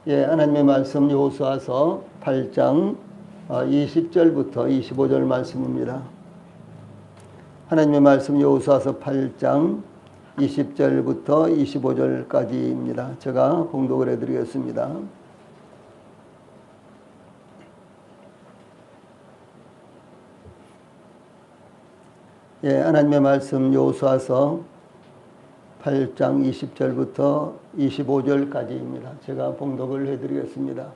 예, 하나님의 말씀 여호수아서 8장 20절부터 25절 말씀입니다. 하나님의 말씀 여호수아서 8장 20절부터 25절까지입니다. 제가 봉독을 해드리겠습니다. 예, 하나님의 말씀 여호수아서 8장 20절부터 25절까지입니다. 제가 봉독을 해드리겠습니다.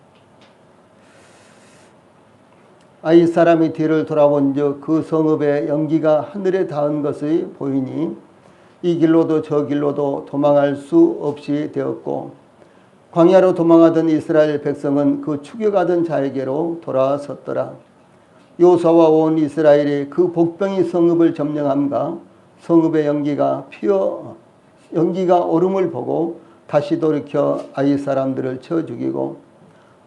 아이 사람이 뒤를 돌아본즉 그 성읍의 연기가 하늘에 닿은 것이 보이니 이 길로도 저 길로도 도망할 수 없이 되었고 광야로 도망하던 이스라엘 백성은 그 추격하던 자에게로 돌아섰더라. 여호수아와 온 이스라엘이 그 복병이 성읍을 점령함과 성읍의 연기가 오름을 보고 다시 돌이켜 아이 사람들을 쳐 죽이고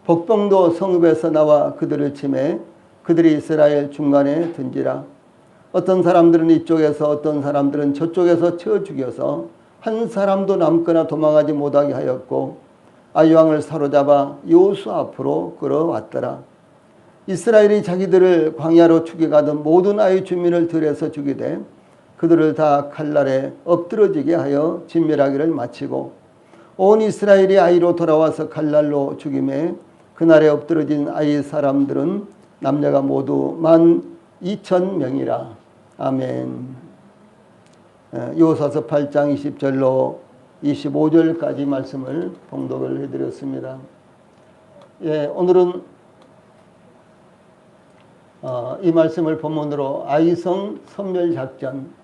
복병도 성읍에서 나와 그들을 치매 그들이 이스라엘 중간에 든지라. 어떤 사람들은 이쪽에서 어떤 사람들은 저쪽에서 쳐 죽여서 한 사람도 남거나 도망하지 못하게 하였고 아이 왕을 사로잡아 여호수아 앞으로 끌어왔더라. 이스라엘이 자기들을 광야로 추격하던 모든 아이 주민을 들여서 죽이되 그들을 다 칼날에 엎드러지게 하여 진멸하기를 마치고 온 이스라엘이 아이로 돌아와서 칼날로 죽임에 그날에 엎드러진 아이 사람들은 남녀가 모두 12,000명이라. 아멘. 여호수아서 8장 20절로 25절까지 말씀을 봉독을 해드렸습니다. 예, 오늘은 이 말씀을 본문으로 아이성 선멸작전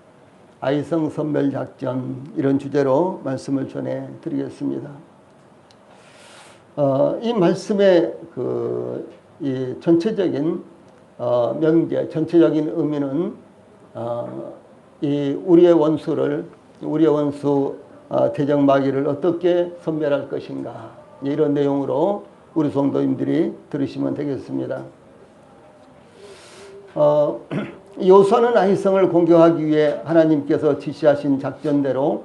이런 주제로 말씀을 전해 드리겠습니다. 이 말씀의 이 전체적인 명제, 전체적인 의미는 이 우리의 원수 대적마귀를 어떻게 섬멸할 것인가, 이런 내용으로 우리 성도님들이 들으시면 되겠습니다. 여호수아는 아이성을 공격하기 위해 하나님께서 지시하신 작전대로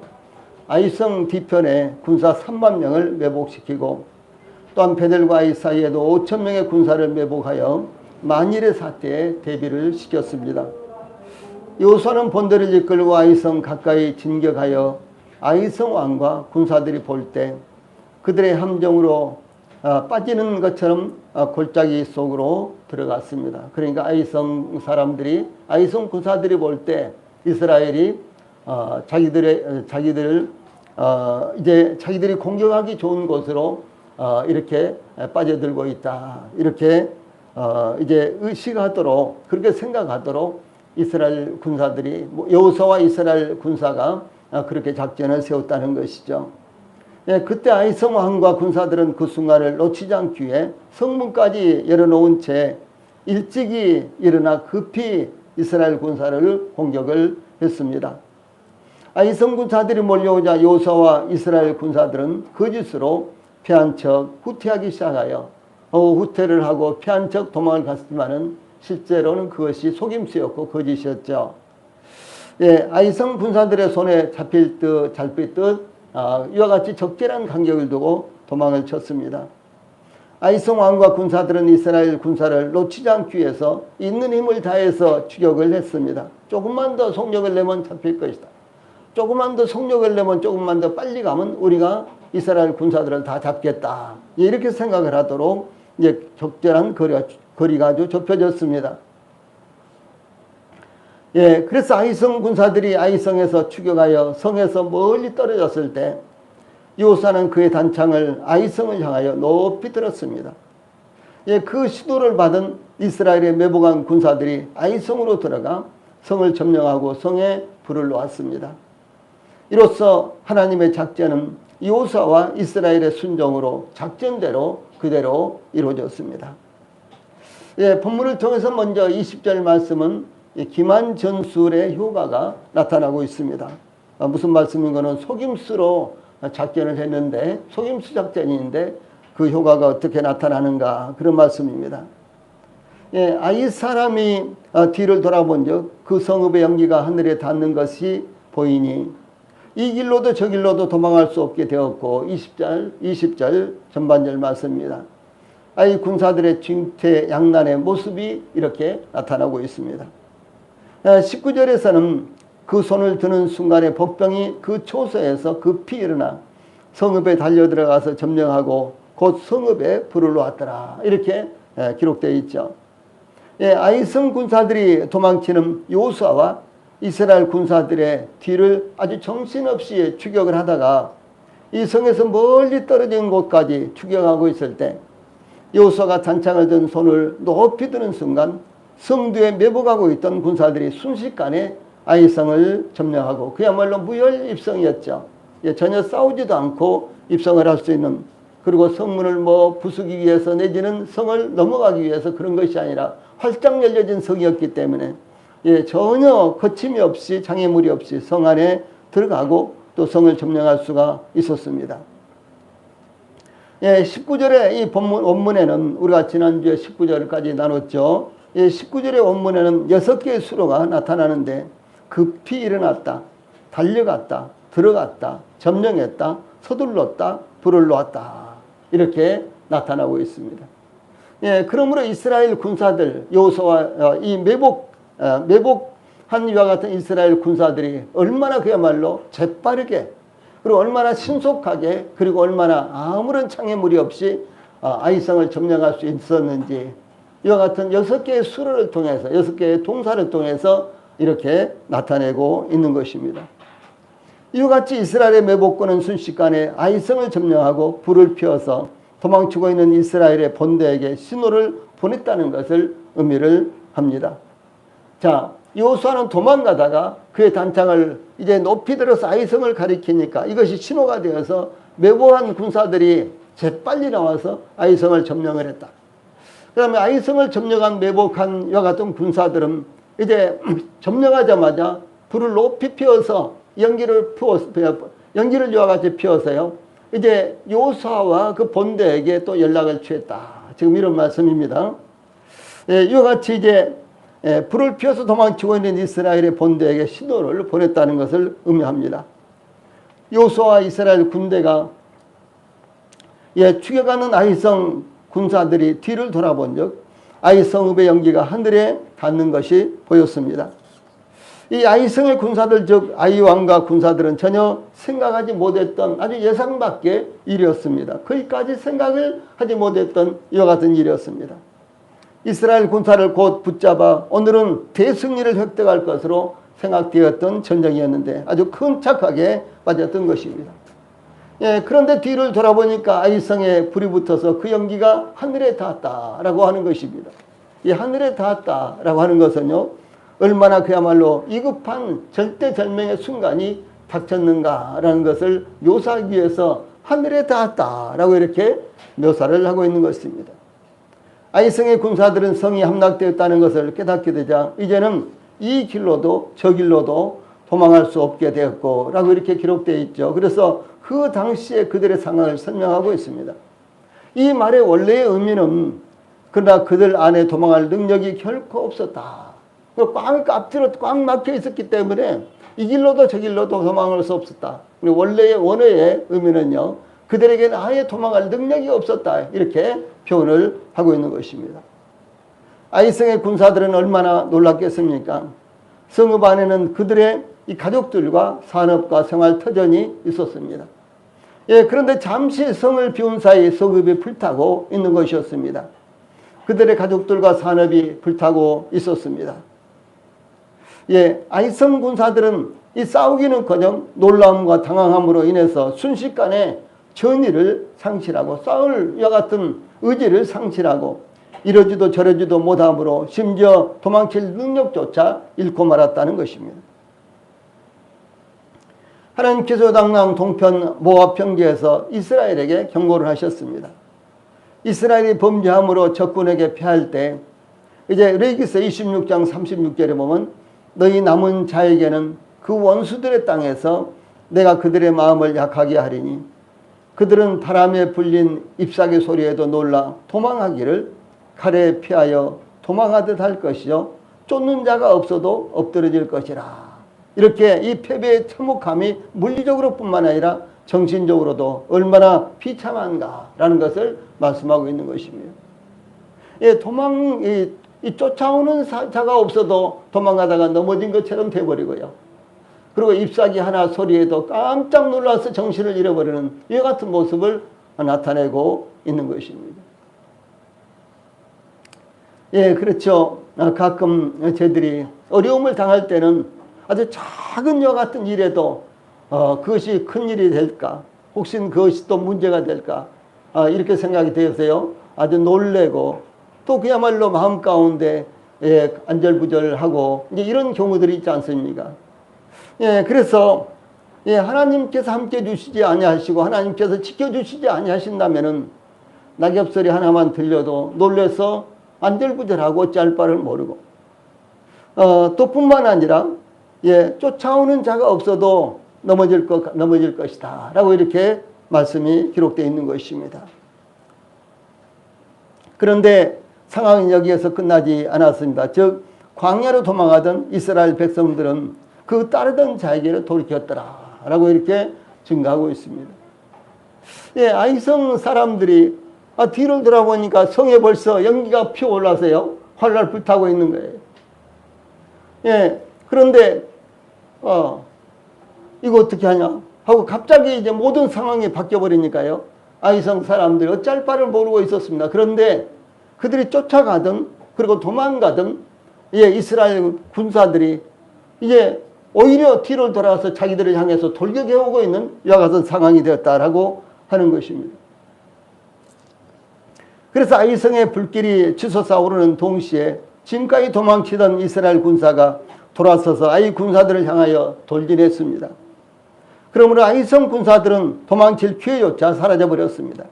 아이성 뒤편에 군사 3만 명을 매복시키고 또한 베델과 아이 사이에도 5,000명의 군사를 매복하여 만일의 사태에 대비를 시켰습니다. 여호수아는 본대를 이끌고 아이성 가까이 진격하여 아이성 왕과 군사들이 볼 때 그들의 함정으로 빠지는 것처럼 골짜기 속으로 들어갔습니다. 그러니까 아이성 군사들이 볼 때 이스라엘이 자기들이 공격하기 좋은 곳으로 이렇게 빠져들고 있다, 이렇게 이제 의식하도록, 그렇게 생각하도록 이스라엘 군사들이, 여호수아와 이스라엘 군사가 그렇게 작전을 세웠다는 것이죠. 예, 그때 아이성 왕과 군사들은 그 순간을 놓치지 않기 위해 성문까지 열어놓은 채 일찍이 일어나 급히 이스라엘 군사를 공격을 했습니다. 아이성 군사들이 몰려오자 여호수아와 이스라엘 군사들은 거짓으로 피한 척 후퇴하기 시작하여 후퇴를 하고 피한 척 도망을 갔지만은 실제로는 그것이 속임수였고 거짓이었죠. 예, 아이성 군사들의 손에 잡힐 듯 잡힐 듯 이와 같이 적절한 간격을 두고 도망을 쳤습니다. 아이성 왕과 군사들은 이스라엘 군사를 놓치지 않기 위해서 있는 힘을 다해서 추격을 했습니다. 조금만 더 속력을 내면 잡힐 것이다. 조금만 더 속력을 내면 조금만 더 빨리 가면 우리가 이스라엘 군사들을 다 잡겠다, 이렇게 생각을 하도록 이제 적절한 거리가 아주 좁혀졌습니다. 예, 그래서 아이성 군사들이 아이성에서 추격하여 성에서 멀리 떨어졌을 때 여호수아는 그의 단창을 아이성을 향하여 높이 들었습니다. 예, 그 시도를 받은 이스라엘의 매복한 군사들이 아이성으로 들어가 성을 점령하고 성에 불을 놓았습니다. 이로써 하나님의 작전은 여호수아와 이스라엘의 순종으로 작전대로 그대로 이루어졌습니다. 예, 본문을 통해서 먼저 20절 말씀은 기만 전술의 효과가 나타나고 있습니다. 무슨 말씀인가는 속임수로 작전을 했는데, 속임수 작전인데 그 효과가 어떻게 나타나는가, 그런 말씀입니다. 예, 아이 사람이 뒤를 돌아본 적 그 성읍의 연기가 하늘에 닿는 것이 보이니, 이 길로도 저 길로도 도망할 수 없게 되었고 20절 전반절 말씀입니다. 이 군사들의 진퇴양난의 모습이 이렇게 나타나고 있습니다. 19절에서는 그 손을 드는 순간에 복병이 그 초소에서 급히 일어나 성읍에 달려들어가서 점령하고 곧 성읍에 불을 놓았더라. 이렇게 기록되어 있죠. 아이성 군사들이 도망치는 여호수아와 이스라엘 군사들의 뒤를 아주 정신없이 추격을 하다가 이 성에서 멀리 떨어진 곳까지 추격하고 있을 때 여호수아가 단창을 든 손을 높이 드는 순간 성뒤에 매복하고 있던 군사들이 순식간에 아이성을 점령하고 그야말로 무혈입성이었죠. 전혀 싸우지도 않고 입성을 할 수 있는, 그리고 성문을 부수기 위해서 내지는 성을 넘어가기 위해서 그런 것이 아니라 활짝 열려진 성이었기 때문에 전혀 거침이 없이 장애물이 없이 성 안에 들어가고 또 성을 점령할 수가 있었습니다. 19절의 이 원문에는 우리가 지난주에 19절까지 나눴죠. 19절의 원문에는 6개의 수로가 나타나는데 급히 일어났다, 달려갔다, 들어갔다, 점령했다, 서둘렀다, 불을 놓았다, 이렇게 나타나고 있습니다. 그러므로 이스라엘 군사들, 여호수아와 이 매복한 이와 같은 이스라엘 군사들이 얼마나 그야말로 재빠르게, 그리고 얼마나 신속하게, 그리고 얼마나 아무런 장애물이 없이 아이성을 점령할 수 있었는지 이와 같은 6개의 수로를 통해서, 6개의 동사를 통해서 이렇게 나타내고 있는 것입니다. 이와 같이 이스라엘의 매복군은 순식간에 아이성을 점령하고 불을 피워서 도망치고 있는 이스라엘의 본대에게 신호를 보냈다는 것을 의미를 합니다. 자, 여호수아는 도망가다가 그의 단창을 이제 높이 들어서 아이성을 가리키니까 이것이 신호가 되어서 매복한 군사들이 재빨리 나와서 아이성을 점령을 했다. 그 다음에 아이성을 점령한 매복한 이와 같은 군사들은 이제 점령하자마자 불을 높이 피워서 연기를 이와 같이 피워서요, 이제 여호수아와 그 본대에게 또 연락을 취했다. 지금 이런 말씀입니다. 이와 같이 이제 불을 피워서 도망치고 있는 이스라엘의 본대에게 신호를 보냈다는 것을 의미합니다. 여호수아와 이스라엘 군대가 추격하는 아이성 군사들이 뒤를 돌아본 적 아이성읍의 연기가 하늘에 닿는 것이 보였습니다. 이 아이성의 군사들, 즉 아이왕과 군사들은 전혀 생각하지 못했던 아주 예상 밖의 일이었습니다. 거기까지 생각을 하지 못했던 이와 같은 일이었습니다. 이스라엘 군사를 곧 붙잡아 오늘은 대승리를 획득할 것으로 생각되었던 전쟁이었는데 아주 큰 착각에 빠졌던 것입니다. 그런데 뒤를 돌아보니까 아이성에 불이 붙어서 그 연기가 하늘에 닿았다라고 하는 것입니다. 이 하늘에 닿았다라고 하는 것은요, 얼마나 그야말로 위급한 절대절명의 순간이 닥쳤는가라는 것을 묘사하기 위해서 하늘에 닿았다라고 이렇게 묘사를 하고 있는 것입니다. 아이성의 군사들은 성이 함락되었다는 것을 깨닫게 되자 이제는 이 길로도 저 길로도 도망할 수 없게 되었고 라고 이렇게 기록되어 있죠. 그래서 그 당시에 그들의 상황을 설명하고 있습니다. 이 말의 원래의 의미는 그러나 그들 안에 도망할 능력이 결코 없었다. 앞뒤로 꽉 막혀 있었기 때문에 이 길로도 저 길로도 도망할 수 없었다. 원래의 원어의 의미는요, 그들에게는 아예 도망할 능력이 없었다. 이렇게 표현을 하고 있는 것입니다. 아이성의 군사들은 얼마나 놀랐겠습니까? 성읍 안에는 그들의 이 가족들과 산업과 생활 터전이 있었습니다. 그런데 잠시 성을 비운 사이 성읍이 불타고 있는 것이었습니다. 그들의 가족들과 산업이 불타고 있었습니다. 아이성 군사들은 이 싸우기는커녕 놀라움과 당황함으로 인해서 순식간에 전의를 상실하고 싸울 이와 같은 의지를 상실하고 이러지도 저러지도 못함으로 심지어 도망칠 능력조차 잃고 말았다는 것입니다. 하나님께서 당랑 동편 모압 평지에서 이스라엘에게 경고를 하셨습니다. 이스라엘이 범죄함으로 적군에게 패할 때 이제 레위기서 26장 36절에 보면 너희 남은 자에게는 그 원수들의 땅에서 내가 그들의 마음을 약하게 하리니 그들은 바람에 불린 잎사귀 소리에도 놀라 도망하기를 칼에 피하여 도망하듯 할 것이요 쫓는 자가 없어도 엎드러질 것이라. 이렇게 이 패배의 참혹함이 물리적으로 뿐만 아니라 정신적으로도 얼마나 비참한가라는 것을 말씀하고 있는 것입니다. 예, 이 쫓아오는 자가 없어도 도망가다가 넘어진 것처럼 돼버리고요. 그리고 잎사귀 하나 소리에도 깜짝 놀라서 정신을 잃어버리는 이와 같은 모습을 나타내고 있는 것입니다. 예, 그렇죠. 가끔 저희들이 어려움을 당할 때는 아주 작은 이와 같은 일에도 그것이 큰 일이 될까? 혹시 그것이 또 문제가 될까? 이렇게 생각이 되어서요. 아주 놀래고 또 그야말로 마음 가운데 예, 안절부절하고 이제 이런 경우들이 있지 않습니까? 예, 그래서 예, 하나님께서 함께 주시지 아니하시고 하나님께서 지켜주시지 아니하신다면은 낙엽소리 하나만 들려도 놀래서 안절부절하고 어찌할 바를 모르고 또 뿐만 아니라 예, 쫓아오는 자가 없어도 넘어질 것이다 라고 이렇게 말씀이 기록되어 있는 것입니다. 그런데 상황이 여기에서 끝나지 않았습니다. 즉 광야로 도망하던 이스라엘 백성들은 그 따르던 자에게로 돌이켰더라 라고 이렇게 증가하고 있습니다. 예, 아이성 사람들이 뒤를 돌아보니까 성에 벌써 연기가 피어올라서요. 활활 불타고 있는 거예요. 예, 그런데 이거 어떻게 하냐 하고 갑자기 이제 모든 상황이 바뀌어버리니까요. 아이성 사람들이 어찌할 바를 모르고 있었습니다. 그런데 그들이 쫓아가든 그리고 도망가든 예, 이스라엘 군사들이 이제 오히려 뒤를 돌아서 자기들을 향해서 돌격해오고 있는 이와 같은 상황이 되었다라고 하는 것입니다. 그래서 아이성의 불길이 치솟아 오르는 동시에 지금까지 도망치던 이스라엘 군사가 돌아서서 아이 군사들을 향하여 돌진했습니다. 그러므로 아이성 군사들은 도망칠 기회조차 사라져버렸습니다.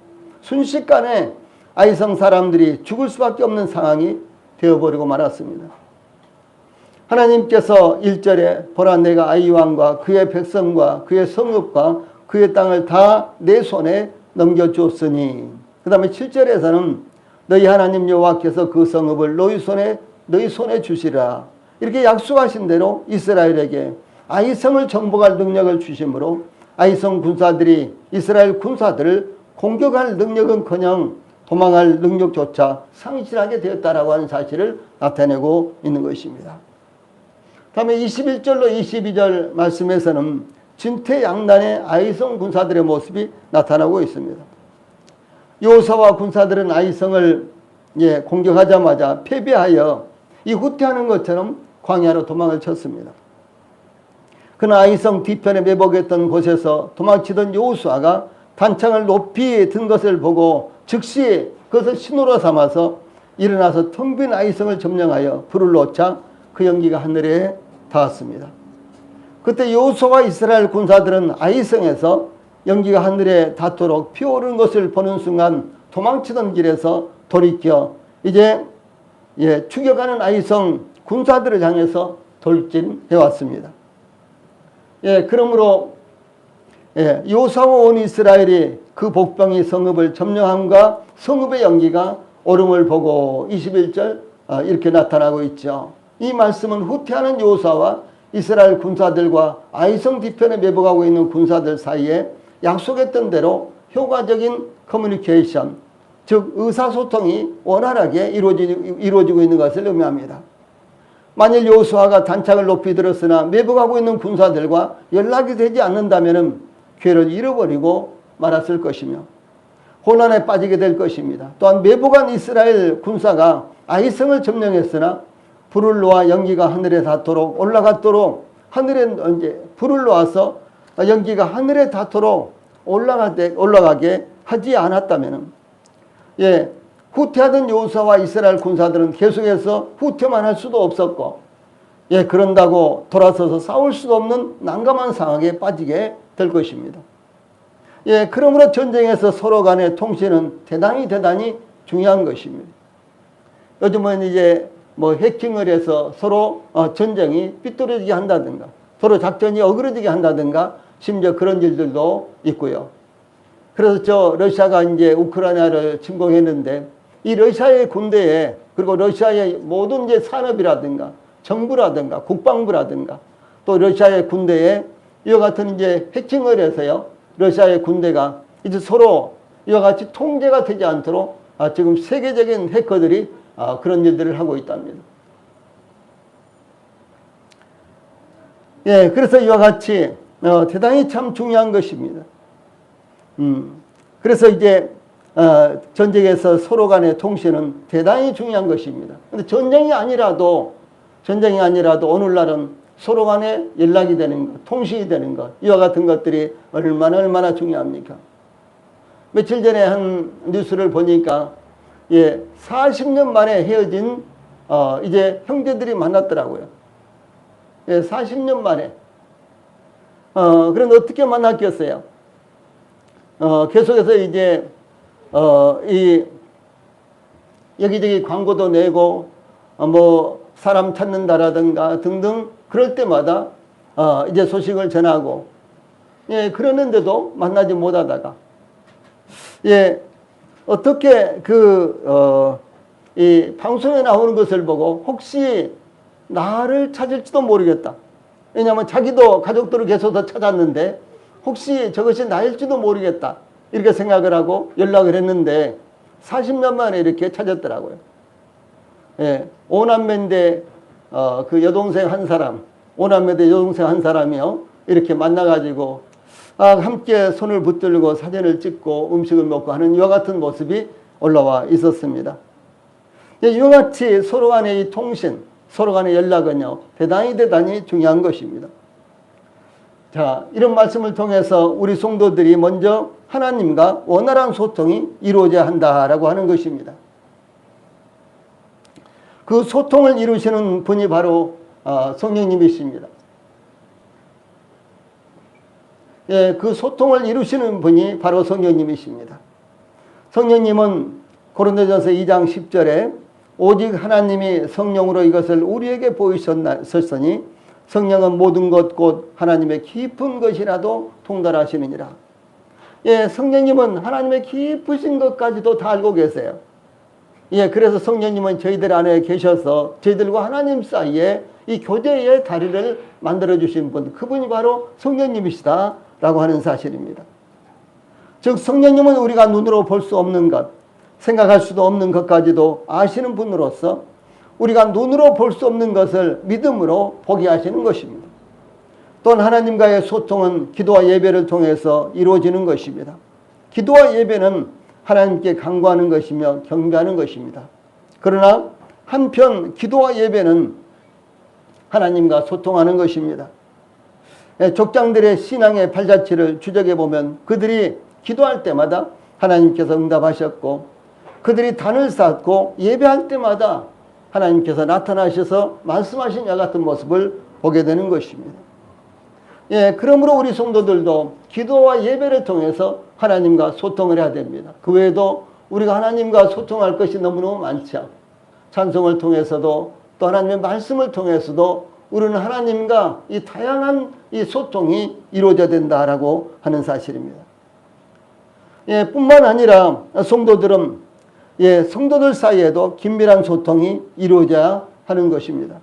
순식간에 아이성 사람들이 죽을 수밖에 없는 상황이 되어버리고 말았습니다. 하나님께서 1절에 보라 내가 아이 왕과 그의 백성과 그의 성읍과 그의 땅을 다 내 손에 넘겨주었으니 그 다음에 7절에서는 너희 하나님 여호와께서 그 성읍을 너희 손에 주시라 이렇게 약속하신 대로 이스라엘에게 아이성을 정복할 능력을 주심으로 아이성 군사들이 이스라엘 군사들을 공격할 능력은커녕 도망할 능력조차 상실하게 되었다라고 하는 사실을 나타내고 있는 것입니다. 다음에 21절로 22절 말씀에서는 진퇴양난의 아이성 군사들의 모습이 나타나고 있습니다. 여호수아와 군사들은 아이성을 공격하자마자 패배하여 이 후퇴하는 것처럼 광야로 도망을 쳤습니다. 그러나 아이성 뒤편에 매복했던 곳에서 도망치던 여호수아가 단창을 높이 든 것을 보고 즉시 그것을 신호로 삼아서 일어나서 텅 빈 아이성을 점령하여 불을 놓자 그 연기가 하늘에 닿았습니다. 그때 여호수아와 이스라엘 군사들은 아이성에서 연기가 하늘에 닿도록 피어오르는 것을 보는 순간 도망치던 길에서 돌이켜 이제 추격하는 아이성 군사들을 향해서 돌진해 왔습니다. 그러므로 여호수아와 온 이스라엘이 그 복병이 성읍을 점령함과 성읍의 연기가 오름을 보고 21절 이렇게 나타나고 있죠. 이 말씀은 후퇴하는 여호수아와 이스라엘 군사들과 아이성 뒤편에 매복하고 있는 군사들 사이에 약속했던 대로 효과적인 커뮤니케이션, 즉 의사소통이 원활하게 이루어지고 있는 것을 의미합니다. 만일 여호수아가 단창을 높이 들었으나 매복하고 있는 군사들과 연락이 되지 않는다면 기회를 잃어버리고 말았을 것이며 혼란에 빠지게 될 것입니다. 또한 매복한 이스라엘 군사가 아이성을 점령했으나 불을 놓아 연기가 하늘에 닿도록 올라갔도록 하늘에 이제 불을 놓아서 연기가 하늘에 닿도록 올라가게 하지 않았다면 후퇴하던 여호수아와 이스라엘 군사들은 계속해서 후퇴만 할 수도 없었고 그런다고 돌아서서 싸울 수도 없는 난감한 상황에 빠지게 될 것입니다. 그러므로 전쟁에서 서로 간의 통신은 대단히 중요한 것입니다. 요즘은 이제 해킹을 해서 서로 전쟁이 삐뚤어지게 한다든가 서로 작전이 어그러지게 한다든가 심지어 그런 일들도 있고요. 그래서 러시아가 이제 우크라이나를 침공했는데 이 러시아의 군대에 그리고 러시아의 모든 이제 산업이라든가 정부라든가 국방부라든가 또 또 러시아의 군대에 이와 같은 이제 해킹을 해서요. 러시아의 군대가 이제 서로 이와 같이 통제가 되지 않도록 지금 세계적인 해커들이 그런 일들을 하고 있답니다. 예, 그래서 이와 같이 대단히 참 중요한 것입니다. 그래서 이제 전쟁에서 서로 간의 통신은 대단히 중요한 것입니다. 근데 전쟁이 아니라도 오늘날은 서로 간에 연락이 되는 것, 통신이 되는 것, 이와 같은 것들이 얼마나 중요합니까? 며칠 전에 한 뉴스를 보니까 40년 만에 헤어진 이제 형제들이 만났더라고요. 40년 만에. 그런데 어떻게 만났겠어요? 계속해서 이제 이 여기저기 광고도 내고 뭐 사람 찾는다라든가 등등 그럴 때마다 이제 소식을 전하고 그러는데도 만나지 못하다가 어떻게 이 방송에 나오는 것을 보고 혹시 나를 찾을지도 모르겠다. 왜냐하면 자기도 가족들을 계속 찾았는데 혹시 저것이 나일지도 모르겠다. 이렇게 생각을 하고 연락을 했는데 40년 만에 이렇게 찾았더라고요. 오남매인데 그 여동생 한 사람, 오남매인데 여동생 한 사람이요. 이렇게 만나가지고 함께 손을 붙들고 사진을 찍고 음식을 먹고 하는 이와 같은 모습이 올라와 있었습니다. 이와 같이 서로 간의 이 통신, 서로 간의 연락은요, 대단히 중요한 것입니다. 자, 이런 말씀을 통해서 우리 성도들이 먼저 하나님과 원활한 소통이 이루어져야 한다라고 하는 것입니다. 그 소통을 이루시는 분이 바로 성령님이십니다. 그 소통을 이루시는 분이 바로 성령님이십니다. 성령님은 고린도전서 2장 10절에 오직 하나님이 성령으로 이것을 우리에게 보이셨으니 성령은 모든 것 곧 하나님의 깊은 것이라도 통달하시느니라. 성령님은 하나님의 깊으신 것까지도 다 알고 계세요. 그래서 성령님은 저희들 안에 계셔서 저희들과 하나님 사이에 이 교제의 다리를 만들어 주신 분, 그분이 바로 성령님이시다라고 하는 사실입니다. 즉 성령님은 우리가 눈으로 볼 수 없는 것, 생각할 수도 없는 것까지도 아시는 분으로서 우리가 눈으로 볼 수 없는 것을 믿음으로 보게 하시는 것입니다. 또한 하나님과의 소통은 기도와 예배를 통해서 이루어지는 것입니다. 기도와 예배는 하나님께 간구하는 것이며 경배하는 것입니다. 그러나 한편 기도와 예배는 하나님과 소통하는 것입니다. 족장들의 신앙의 발자취를 추적해 보면 그들이 기도할 때마다 하나님께서 응답하셨고 그들이 단을 쌓고 예배할 때마다 하나님께서 나타나셔서 말씀하신 야 같은 모습을 보게 되는 것입니다. 그러므로 우리 성도들도 기도와 예배를 통해서 하나님과 소통을 해야 됩니다. 그 외에도 우리가 하나님과 소통할 것이 너무너무 많죠. 찬송을 통해서도 또 하나님의 말씀을 통해서도 우리는 하나님과 이 다양한 이 소통이 이루어져야 된다라고 하는 사실입니다. 뿐만 아니라 성도들은 성도들 사이에도 긴밀한 소통이 이루어져야 하는 것입니다.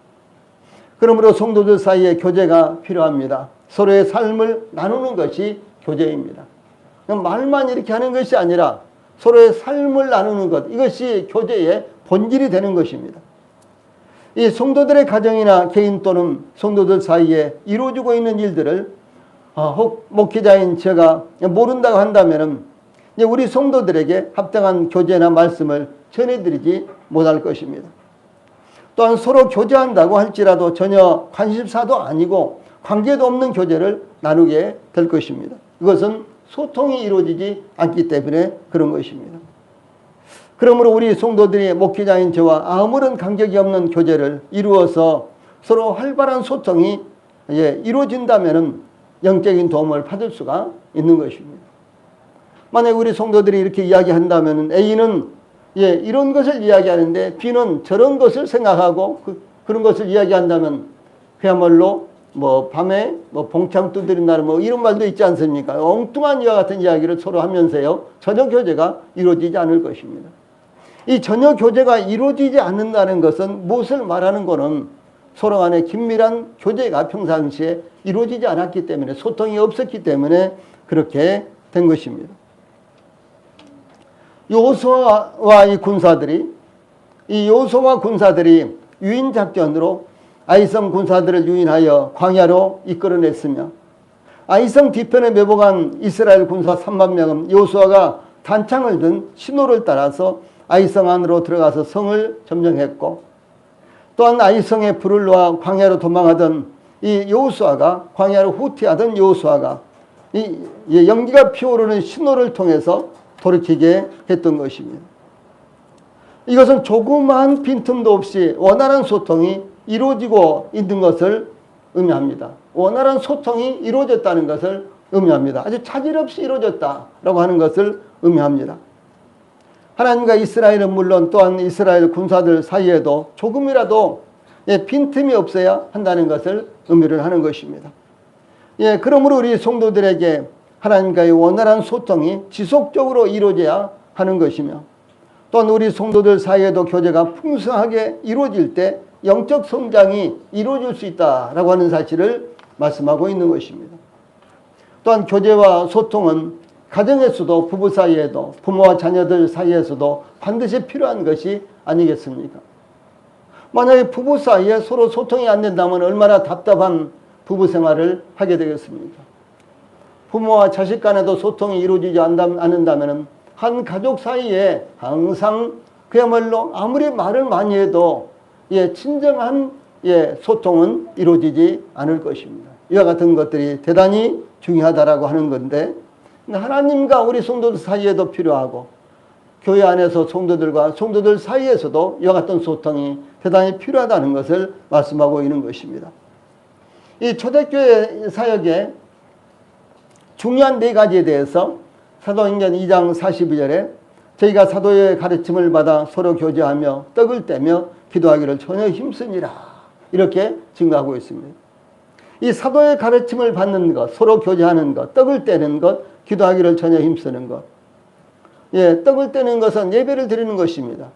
그러므로 성도들 사이에 교제가 필요합니다. 서로의 삶을 나누는 것이 교제입니다. 말만 이렇게 하는 것이 아니라 서로의 삶을 나누는 것, 이것이 교제의 본질이 되는 것입니다. 이 성도들의 가정이나 개인 또는 성도들 사이에 이루어지고 있는 일들을 혹 목회자인 제가 모른다고 한다면 우리 성도들에게 합당한 교제나 말씀을 전해드리지 못할 것입니다. 또한 서로 교제한다고 할지라도 전혀 관심사도 아니고 관계도 없는 교제를 나누게 될 것입니다. 이것은 소통이 이루어지지 않기 때문에 그런 것입니다. 그러므로 우리 성도들이 목회자인 저와 아무런 간격이 없는 교제를 이루어서 서로 활발한 소통이 이루어진다면 영적인 도움을 받을 수가 있는 것입니다. 만약 우리 성도들이 이렇게 이야기한다면 A는 이런 것을 이야기하는데 B는 저런 것을 생각하고 그런 것을 이야기한다면 그야말로 밤에 봉창 두드린다는 이런 말도 있지 않습니까? 엉뚱한 이와 같은 이야기를 서로 하면서요 전혀 교제가 이루어지지 않을 것입니다. 이 전혀 교제가 이루어지지 않는다는 것은 무엇을 말하는 거는 서로 간의 긴밀한 교제가 평상시에 이루어지지 않았기 때문에, 소통이 없었기 때문에 그렇게 된 것입니다. 여호수아와 이 군사들이, 이 여호수아와 군사들이 유인 작전으로 아이성 군사들을 유인하여 광야로 이끌어냈으며, 아이성 뒤편에 매복한 이스라엘 군사 3만 명은 여호수아가 단창을 든 신호를 따라서 아이성 안으로 들어가서 성을 점령했고, 또한 아이성에 불을 놓아 광야로 도망하던 이 여호수아가, 광야로 후퇴하던 여호수아가 이 연기가 피어오르는 신호를 통해서 돌이키게 했던 것입니다. 이것은 조그마한 빈틈도 없이 원활한 소통이 이루어지고 있는 것을 의미합니다. 원활한 소통이 이루어졌다는 것을 의미합니다. 아주 차질 없이 이루어졌다라고 하는 것을 의미합니다. 하나님과 이스라엘은 물론 또한 이스라엘 군사들 사이에도 조금이라도 빈틈이 없어야 한다는 것을 의미를 하는 것입니다. 그러므로 우리 성도들에게 하나님과의 원활한 소통이 지속적으로 이루어져야 하는 것이며, 또한 우리 성도들 사이에도 교제가 풍성하게 이루어질 때 영적 성장이 이루어질 수 있다라고 하는 사실을 말씀하고 있는 것입니다. 또한 교제와 소통은 가정에서도, 부부 사이에도, 부모와 자녀들 사이에서도 반드시 필요한 것이 아니겠습니까? 만약에 부부 사이에 서로 소통이 안 된다면 얼마나 답답한 부부 생활을 하게 되겠습니까? 부모와 자식 간에도 소통이 이루어지지 않는다면 한 가족 사이에 항상 그야말로 아무리 말을 많이 해도 진정한 소통은 이루어지지 않을 것입니다. 이와 같은 것들이 대단히 중요하다라고 하는 건데, 하나님과 우리 성도들 사이에도 필요하고, 교회 안에서 성도들과 성도들 사이에서도 이와 같은 소통이 대단히 필요하다는 것을 말씀하고 있는 것입니다. 이 초대교회 사역의 중요한 네 가지에 대해서 사도행전 2장 42절에 저희가 사도의 가르침을 받아 서로 교제하며 떡을 떼며 기도하기를 전혀 힘쓰니라, 이렇게 증거하고 있습니다. 이 사도의 가르침을 받는 것, 서로 교제하는 것, 떡을 떼는 것, 기도하기를 전혀 힘쓰는 것. 떡을 떼는 것은 예배를 드리는 것입니다.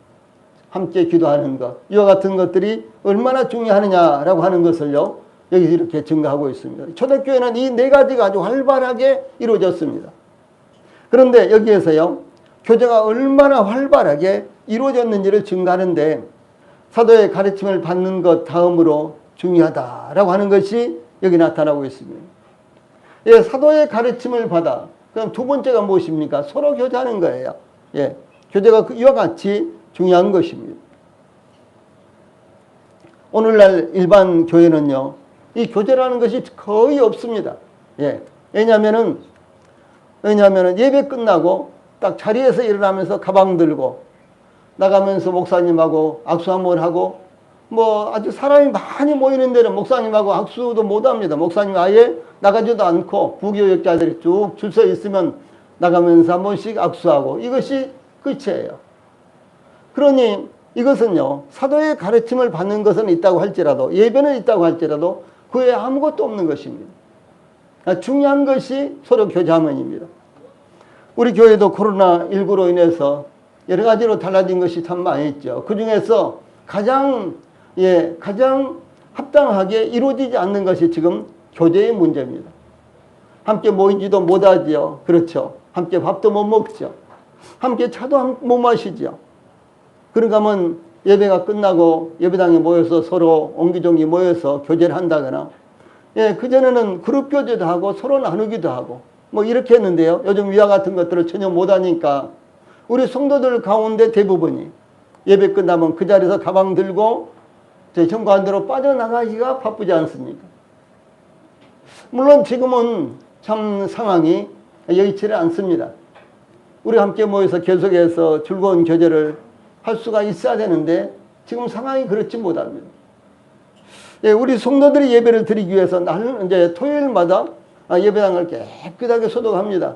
함께 기도하는 것, 이와 같은 것들이 얼마나 중요하느냐라고 하는 것을요, 여기 이렇게 증거하고 있습니다. 초대교회는 이 네 가지가 아주 활발하게 이루어졌습니다. 그런데 여기에서요, 교제가 얼마나 활발하게 이루어졌는지를 증거하는데, 사도의 가르침을 받는 것 다음으로 중요하다라고 하는 것이 여기 나타나고 있습니다. 사도의 가르침을 받아, 그럼 두 번째가 무엇입니까? 서로 교제하는 거예요. 교제가 이와 같이 중요한 것입니다. 오늘날 일반 교회는요, 이 교제라는 것이 거의 없습니다. 왜냐하면은 예배 끝나고 딱 자리에서 일어나면서 가방 들고 나가면서 목사님하고 악수 한번 하고, 뭐 아주 사람이 많이 모이는 데는 목사님하고 악수도 못 합니다. 목사님 아예 나가지도 않고 부교역자들이 쭉 줄 서 있으면 나가면서 한 번씩 악수하고, 이것이 끝이에요. 그러니 이것은요, 사도의 가르침을 받는 것은 있다고 할지라도, 예배는 있다고 할지라도 그 외에 아무것도 없는 것입니다. 중요한 것이 서로 교제하면입니다. 우리 교회도 코로나19로 인해서 여러 가지로 달라진 것이 참 많이 있죠. 그 중에서 가장 합당하게 이루어지지 않는 것이 지금 교제의 문제입니다. 함께 모이지도 못하지요. 그렇죠. 함께 밥도 못 먹죠. 함께 차도 못 마시죠. 그런가 하면 예배가 끝나고 예배당에 모여서 서로 옹기종기 모여서 교제를 한다거나, 그전에는 그룹 교제도 하고 서로 나누기도 하고 뭐 이렇게 했는데요. 요즘 위와 같은 것들을 전혀 못하니까 우리 성도들 가운데 대부분이 예배 끝나면 그 자리에서 가방 들고 제 현관으로 빠져나가기가 바쁘지 않습니까? 물론 지금은 참 상황이 여의치를 않습니다. 우리 함께 모여서 계속해서 즐거운 교제를 할 수가 있어야 되는데 지금 상황이 그렇지 못합니다. 우리 성도들이 예배를 드리기 위해서 나는 이제 토요일마다 예배당을 깨끗하게 소독합니다.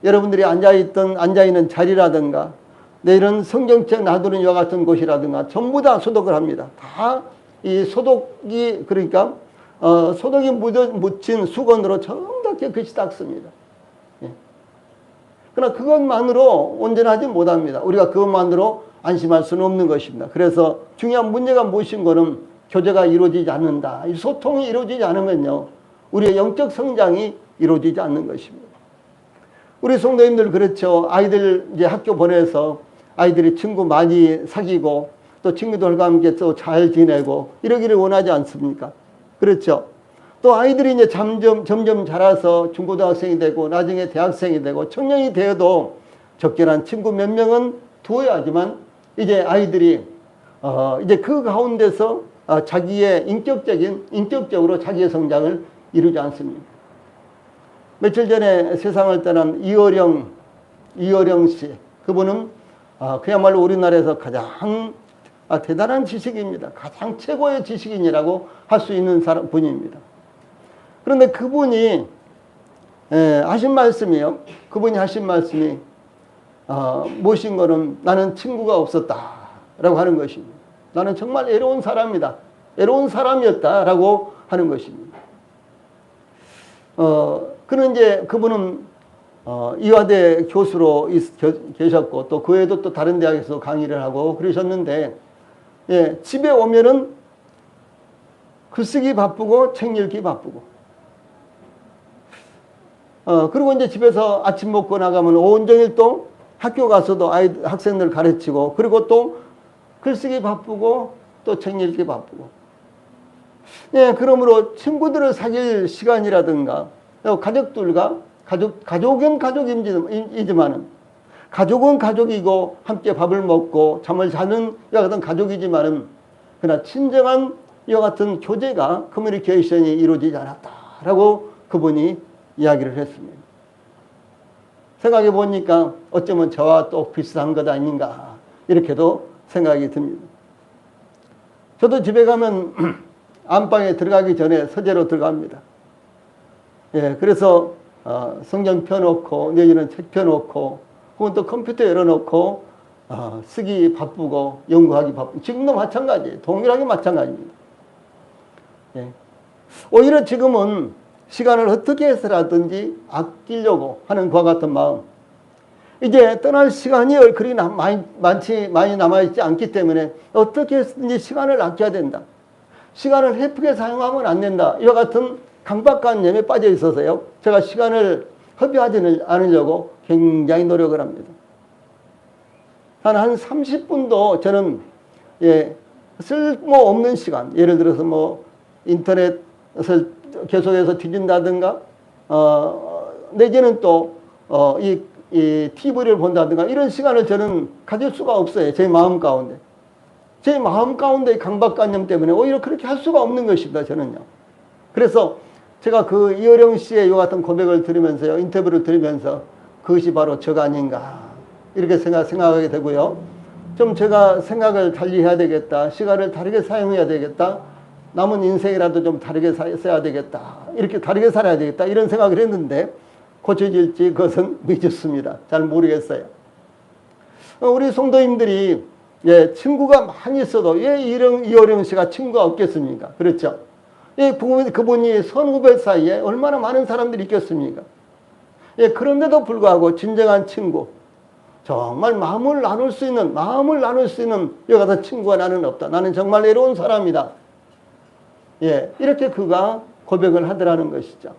여러분들이 앉아있는 자리라든가 내일은 성경책 놔두는 이와 같은 곳이라든가 전부 다 소독을 합니다. 다 이 소독이, 그러니까 소독이 묻힌 수건으로 전부 다 깨끗이 닦습니다. 그러나 그것만으로 온전하지 못합니다. 우리가 그것만으로 안심할 수는 없는 것입니다. 그래서 중요한 문제가 무엇인 거는 교제가 이루어지지 않는다. 이 소통이 이루어지지 않으면요, 우리의 영적 성장이 이루어지지 않는 것입니다. 우리 성도님들 그렇죠. 아이들 이제 학교 보내서 아이들이 친구 많이 사귀고 또 친구들과 함께 또 잘 지내고 이러기를 원하지 않습니까? 그렇죠. 또 아이들이 이제 점점 자라서 중고등학생이 되고 나중에 대학생이 되고 청년이 되어도 적절한 친구 몇 명은 두어야 하지만 이제 아이들이 이제 그 가운데서 자기의 인격적으로 자기의 성장을 이루지 않습니다. 며칠 전에 세상을 떠난 이어령 씨, 그분은 그야말로 우리나라에서 가장 대단한 지식입니다. 가장 최고의 지식인이라고 할 수 있는 분입니다. 그런데 그분이 하신 말씀이요. 그분이 하신 말씀이 무엇인 거는 나는 친구가 없었다라고 하는 것입니다. 나는 정말 애로운 사람이다. 애로운 사람이었다라고 하는 것입니다. 그분은 이화대 교수로 계셨고 또 그 외에도 또 다른 대학에서 강의를 하고 그러셨는데, 예, 집에 오면은 글쓰기 바쁘고 책 읽기 바쁘고, 그리고 이제 집에서 아침 먹고 나가면 온종일 또 학교 가서도 학생들 가르치고, 그리고 또 글쓰기 바쁘고 또 책 읽기 바쁘고, 예, 그러므로 친구들을 사귈 시간이라든가 가족들과 가족은 가족이지만은 가족은 가족이고 함께 밥을 먹고 잠을 자는 이와 같은 가족이지만은 그러나 진정한 이와 같은 교제가 커뮤니케이션이 이루어지지 않았다라고 그분이 이야기를 했습니다. 생각해 보니까 어쩌면 저와 또 비슷한 것 아닌가 이렇게도 생각이 듭니다. 저도 집에 가면 안방에 들어가기 전에 서재로 들어갑니다. 예, 그래서 성경 펴놓고 내지는 책 펴놓고 혹은 또 컴퓨터 열어놓고 쓰기 바쁘고 연구하기 바쁘고, 지금도 마찬가지예요. 동일하게 마찬가지입니다. 예. 오히려 지금은 시간을 어떻게 해서라든지 아끼려고 하는 그와 같은 마음, 이제 떠날 시간이 그리 많이 남아있지 않기 때문에 어떻게 해서든지 시간을 아껴야 된다. 시간을 헤프게 사용하면 안 된다. 이와 같은 강박관념에 빠져 있어서요, 제가 시간을 허비하지 않으려고 굉장히 노력을 합니다. 한 30분도 저는, 예, 쓸모없는 시간, 예를 들어서 뭐 인터넷을 계속해서 뒤진다든가 내지는 또 이 TV를 본다든가 이런 시간을 저는 가질 수가 없어요. 제 마음 가운데. 제 마음 가운데의 강박관념 때문에 오히려 그렇게 할 수가 없는 것입니다. 저는요. 그래서 제가 그 이어령 씨의 이 같은 고백을 들으면서요, 인터뷰를 들으면서 그것이 바로 저가 아닌가 이렇게 생각하게 되고요. 좀 제가 생각을 달리 해야 되겠다. 시간을 다르게 사용해야 되겠다. 남은 인생이라도 좀 다르게 써야 되겠다. 이렇게 다르게 살아야 되겠다. 이런 생각을 했는데 고쳐질지 그것은 미졌습니다. 잘 모르겠어요. 우리 성도님들이, 예, 친구가 많이 있어도 왜 이어령 씨가 친구가 없겠습니까? 그렇죠. 예, 그분이 선후배 사이에 얼마나 많은 사람들이 있겠습니까? 예, 그런데도 불구하고 진정한 친구, 정말 마음을 나눌 수 있는 이와 같은 친구가 나는 없다. 나는 정말 외로운 사람이다. 예, 이렇게 그가 고백을 하더라는 것이죠.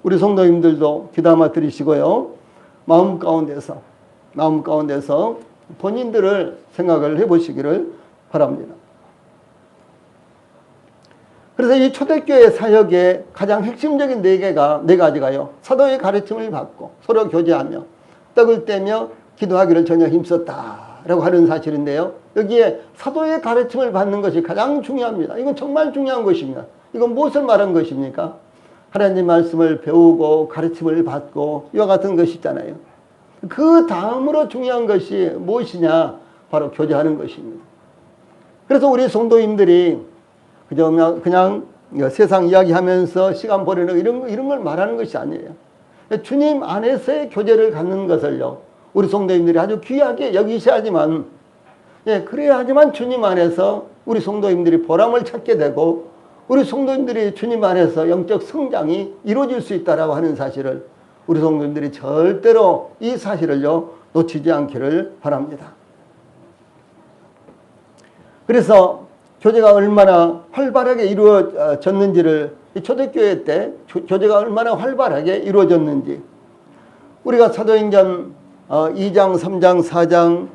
우리 성도님들도 귀담아 들으시고요, 마음 가운데서 본인들을 생각을 해보시기를 바랍니다. 그래서 이 초대교회 사역의 가장 핵심적인 네 가지가요, 사도의 가르침을 받고 서로 교제하며 떡을 떼며 기도하기를 전혀 힘썼다라고 하는 사실인데요, 여기에 사도의 가르침을 받는 것이 가장 중요합니다. 이건 정말 중요한 것입니다. 이건 무엇을 말한 것입니까? 하나님 말씀을 배우고 가르침을 받고 이와 같은 것이 있잖아요. 그 다음으로 중요한 것이 무엇이냐? 바로 교제하는 것입니다. 그래서 우리 성도님들이 그냥 세상 이야기하면서 시간 보내는 이런 걸 말하는 것이 아니에요. 주님 안에서의 교제를 갖는 것을요, 우리 성도님들이 아주 귀하게 여기셔야지만, 예, 그래야지만 주님 안에서 우리 성도님들이 보람을 찾게 되고 우리 성도님들이 주님 안에서 영적 성장이 이루어질 수 있다라고 하는 사실을 우리 성도님들이 절대로 이 사실을요 놓치지 않기를 바랍니다. 그래서 교제가 얼마나 활발하게 이루어졌는지를 초대교회 때 교제가 얼마나 활발하게 이루어졌는지 우리가 사도행전 2장, 3장, 4장,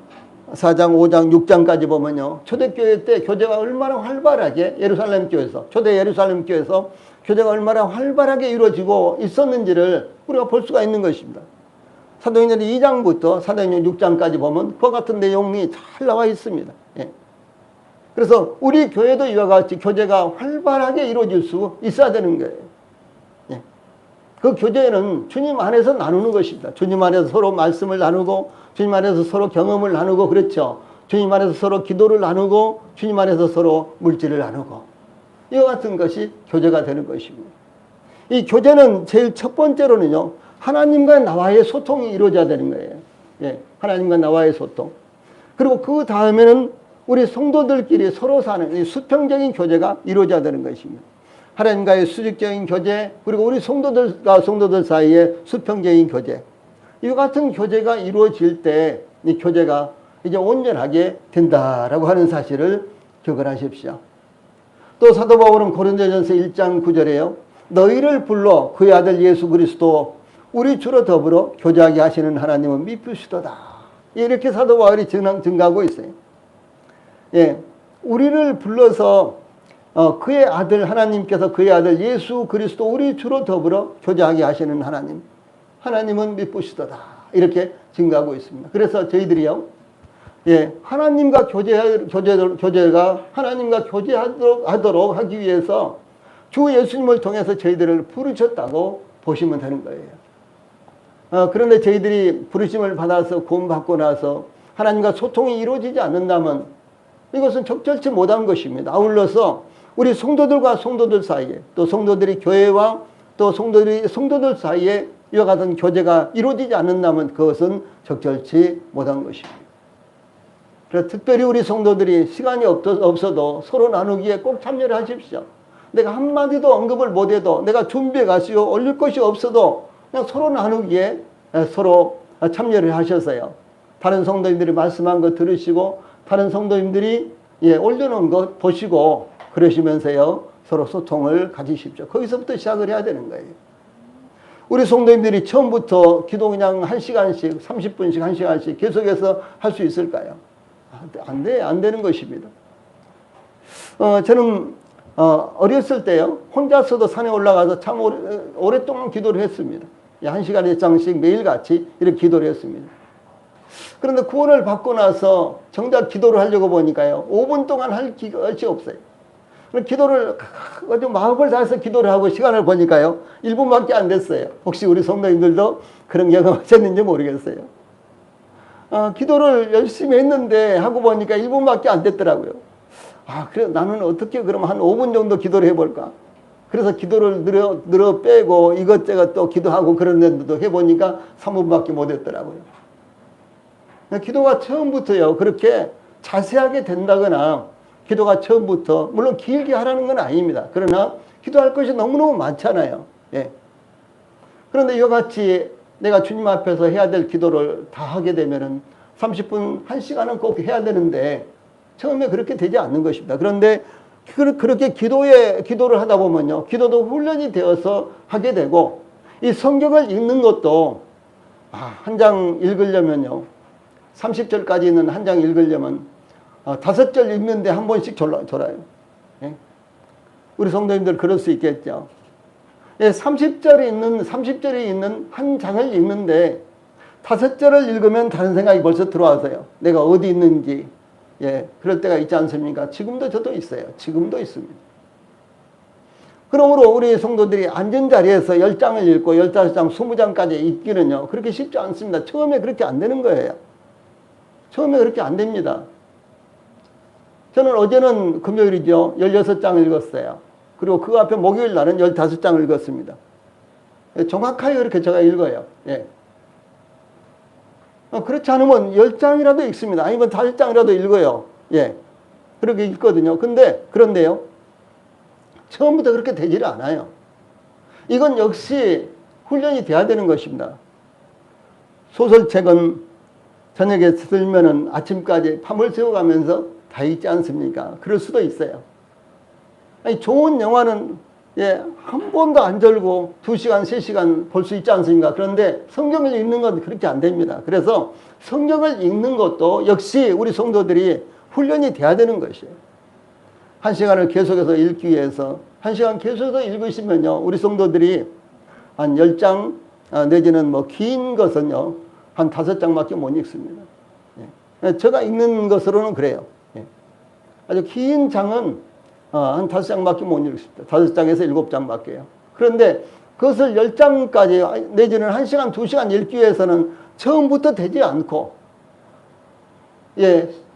5장, 6장까지 보면요. 초대교회 때 교제가 얼마나 활발하게 예루살렘 교회에서 초대 예루살렘 교회에서 교제가 얼마나 활발하게 이루어지고 있었는지를 우리가 볼 수가 있는 것입니다. 사도행전 2장부터 사도행전 6장까지 보면 그와 같은 내용이 잘 나와 있습니다. 예. 그래서 우리 교회도 이와 같이 교제가 활발하게 이루어질 수 있어야 되는 거예요. 예. 그 교제는 주님 안에서 나누는 것입니다. 주님 안에서 서로 말씀을 나누고 주님 안에서 서로 경험을 나누고 그렇죠. 주님 안에서 서로 기도를 나누고 주님 안에서 서로 물질을 나누고 이와 같은 것이 교제가 되는 것입니다. 이 교제는 제일 첫 번째로는요. 하나님과 나와의 소통이 이루어져야 되는 거예요. 예. 하나님과 나와의 소통. 그리고 그 다음에는 우리 성도들끼리 서로 사는 이 수평적인 교제가 이루어져야 되는 것입니다. 하나님과의 수직적인 교제, 그리고 우리 성도들과 성도들 사이의 수평적인 교제. 이와 같은 교제가 이루어질 때 이 교제가 이제 온전하게 된다라고 하는 사실을 기억을 하십시오. 또 사도 바울은 고린도전서 1장 9절에요. 너희를 불러 그의 아들 예수 그리스도 우리 주로 더불어 교제하게 하시는 하나님은 미쁘시도다. 이렇게 사도 바울이 증가하고 있어요. 예, 우리를 불러서 그의 아들 하나님께서 그의 아들 예수 그리스도 우리 주로 더불어 교제하게 하시는 하나님, 하나님은 미쁘시도다. 이렇게 증가하고 있습니다. 그래서 저희들이요, 예, 하나님과 교제가 하나님과 교제하도록 하기 위해서 주 예수님을 통해서 저희들을 부르셨다고 보시면 되는 거예요. 그런데 저희들이 부르심을 받아서 구원받고 나서 하나님과 소통이 이루어지지 않는다면 이것은 적절치 못한 것입니다. 아울러서 우리 성도들과 성도들 사이에 또 성도들이 교회와 또 성도들 사이에 이와 같은 교제가 이루어지지 않는다면 그것은 적절치 못한 것입니다. 그래서 특별히 우리 성도들이 시간이 없어도 서로 나누기에 꼭 참여를 하십시오. 내가 한마디도 언급을 못해도 내가 준비해 가시오 올릴 것이 없어도 그냥 서로 나누기에 서로 참여를 하셔서요. 다른 성도님들이 말씀한 거 들으시고 다른 성도님들이 올려놓은 것 보시고 그러시면서요. 서로 소통을 가지십시오. 거기서부터 시작을 해야 되는 거예요. 우리 성도님들이 처음부터 기도 그냥 1시간씩 30분씩 1시간씩 계속해서 할 수 있을까요? 안 되는 것입니다. 저는 어렸을 때요. 혼자서도 산에 올라가서 참 오랫동안 기도를 했습니다. 1시간에 장씩 매일같이 이렇게 기도를 했습니다. 그런데 구원을 받고 나서 정작 기도를 하려고 보니까요. 5분 동안 할 것이 없어요. 기도를 아주 마음을 다해서 기도를 하고 시간을 보니까요. 1분밖에 안 됐어요. 혹시 우리 성도님들도 그런 경험하셨는지 모르겠어요. 기도를 열심히 했는데 하고 보니까 1분밖에 안 됐더라고요. 그래 나는 어떻게 그럼 한 5분 정도 기도를 해볼까? 그래서 기도를 늘어 빼고 이것저것 또 기도하고 그런 데도 해보니까 3분밖에 못 했더라고요. 기도가 처음부터요. 그렇게 자세하게 된다거나 기도가 처음부터 물론 길게 하라는 건 아닙니다. 그러나 기도할 것이 너무너무 많잖아요. 예. 그런데 이와 같이 내가 주님 앞에서 해야 될 기도를 다 하게 되면은 30분, 1시간은 꼭 해야 되는데 처음에 그렇게 되지 않는 것입니다. 그런데 그렇게 기도를 하다 보면요. 기도도 훈련이 되어서 하게 되고 이 성경을 읽는 것도 한 장 읽으려면요. 30절까지 있는 한 장 읽으려면 5절 읽는데 한 번씩 졸아요. 예? 우리 성도님들 그럴 수 있겠죠. 예, 30절이 있는 한 장을 읽는데 5절을 읽으면 다른 생각이 벌써 들어와서요. 내가 어디 있는지, 예, 그럴 때가 있지 않습니까? 지금도 저도 있어요. 지금도 있습니다. 그러므로 우리 성도들이 앉은 자리에서 10장을 읽고 15장, 20장까지 읽기는요. 그렇게 쉽지 않습니다. 처음에 그렇게 안 되는 거예요. 처음에 그렇게 안 됩니다. 저는 어제는 금요일이죠. 16장 읽었어요. 그리고 그 앞에 목요일 날은 15장을 읽었습니다. 정확하게 그렇게 제가 읽어요. 예. 그렇지 않으면 10장이라도 읽습니다. 아니면 5장이라도 읽어요. 예. 그렇게 읽거든요. 그런데요. 처음부터 그렇게 되지를 않아요. 이건 역시 훈련이 돼야 되는 것입니다. 소설책은 저녁에 들면은 아침까지 밤을 새워가면서 가 있지 않습니까? 그럴 수도 있어요. 아니, 좋은 영화는 한 번도 안 절고 2시간, 3시간 볼 수 있지 않습니까? 그런데 성경을 읽는 건 그렇게 안 됩니다. 그래서 성경을 읽는 것도 역시 우리 성도들이 훈련이 돼야 되는 것이에요. 1시간을 계속해서 읽기 위해서 1시간 계속해서 읽으시면요, 우리 성도들이 한 10장 내지는 뭐 긴 것은요, 한 5장밖에 못 읽습니다. 제가 읽는 것으로는 그래요. 아주 긴 장은 한 5장밖에 못 읽습니다. 5장에서 7장밖에요. 그런데 그것을 10장까지 내지는 1시간, 2시간 읽기 위해서는 처음부터 되지 않고,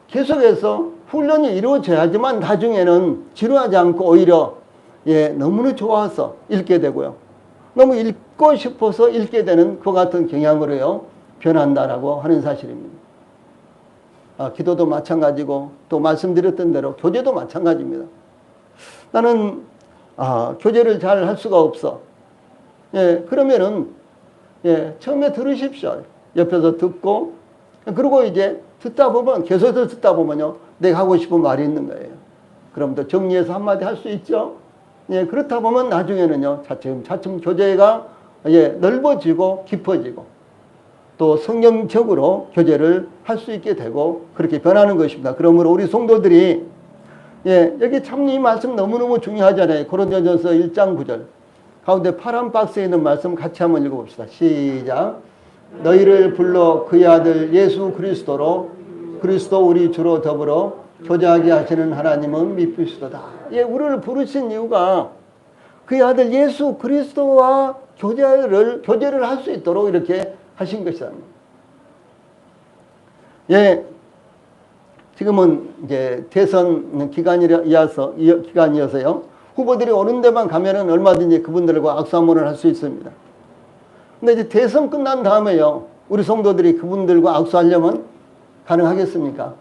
계속해서 훈련이 이루어져야지만 나중에는 지루하지 않고 오히려 너무나 좋아서 읽게 되고요. 너무 읽고 싶어서 읽게 되는 그 같은 경향으로요, 변한다라고 하는 사실입니다. 기도도 마찬가지고 또 말씀드렸던 대로 교제도 마찬가지입니다. 나는 교제를 잘 할 수가 없어. 그러면은 처음에 들으십시오. 옆에서 듣고, 그리고 이제 듣다 보면, 계속해서 듣다 보면요, 내가 하고 싶은 말이 있는 거예요. 그럼 또 정리해서 한마디 할 수 있죠. 그렇다 보면 나중에는요, 차츰 교제가 넓어지고 깊어지고 또 성경적으로 교제를 할 수 있게 되고 그렇게 변하는 것입니다. 그러므로 우리 성도들이 여기 참 이 말씀 너무너무 중요하잖아요. 고린도전서 1장 9절 가운데 파란 박스에 있는 말씀 같이 한번 읽어봅시다. 시작. 너희를 불러 그의 아들 예수 그리스도로 그리스도 우리 주로 더불어 교제하게 하시는 하나님은 미쁘시도다. 우리를 부르신 이유가 그의 아들 예수 그리스도와 교제를 할 수 있도록 이렇게 하신 것이다. 지금은 이제 대선 기간이어서요. 후보들이 오는 데만 가면은 얼마든지 그분들과 악수 한번을 할 수 있습니다. 근데 이제 대선 끝난 다음에요, 우리 성도들이 그분들과 악수하려면 가능하겠습니까?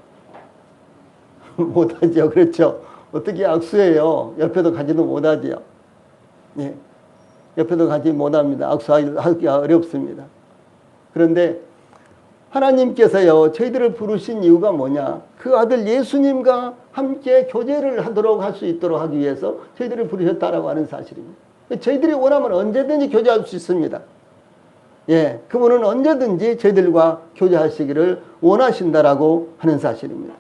못하죠. 그렇죠. 어떻게 악수해요? 옆에도 가지도 못하지요. 옆에도 가지 못합니다. 악수하기가 어렵습니다. 그런데 하나님께서요, 저희들을 부르신 이유가 뭐냐? 그 아들 예수님과 함께 교제를 하도록 할 수 있도록 하기 위해서 저희들을 부르셨다라고 하는 사실입니다. 저희들이 원하면 언제든지 교제할 수 있습니다. 그분은 언제든지 저희들과 교제하시기를 원하신다라고 하는 사실입니다.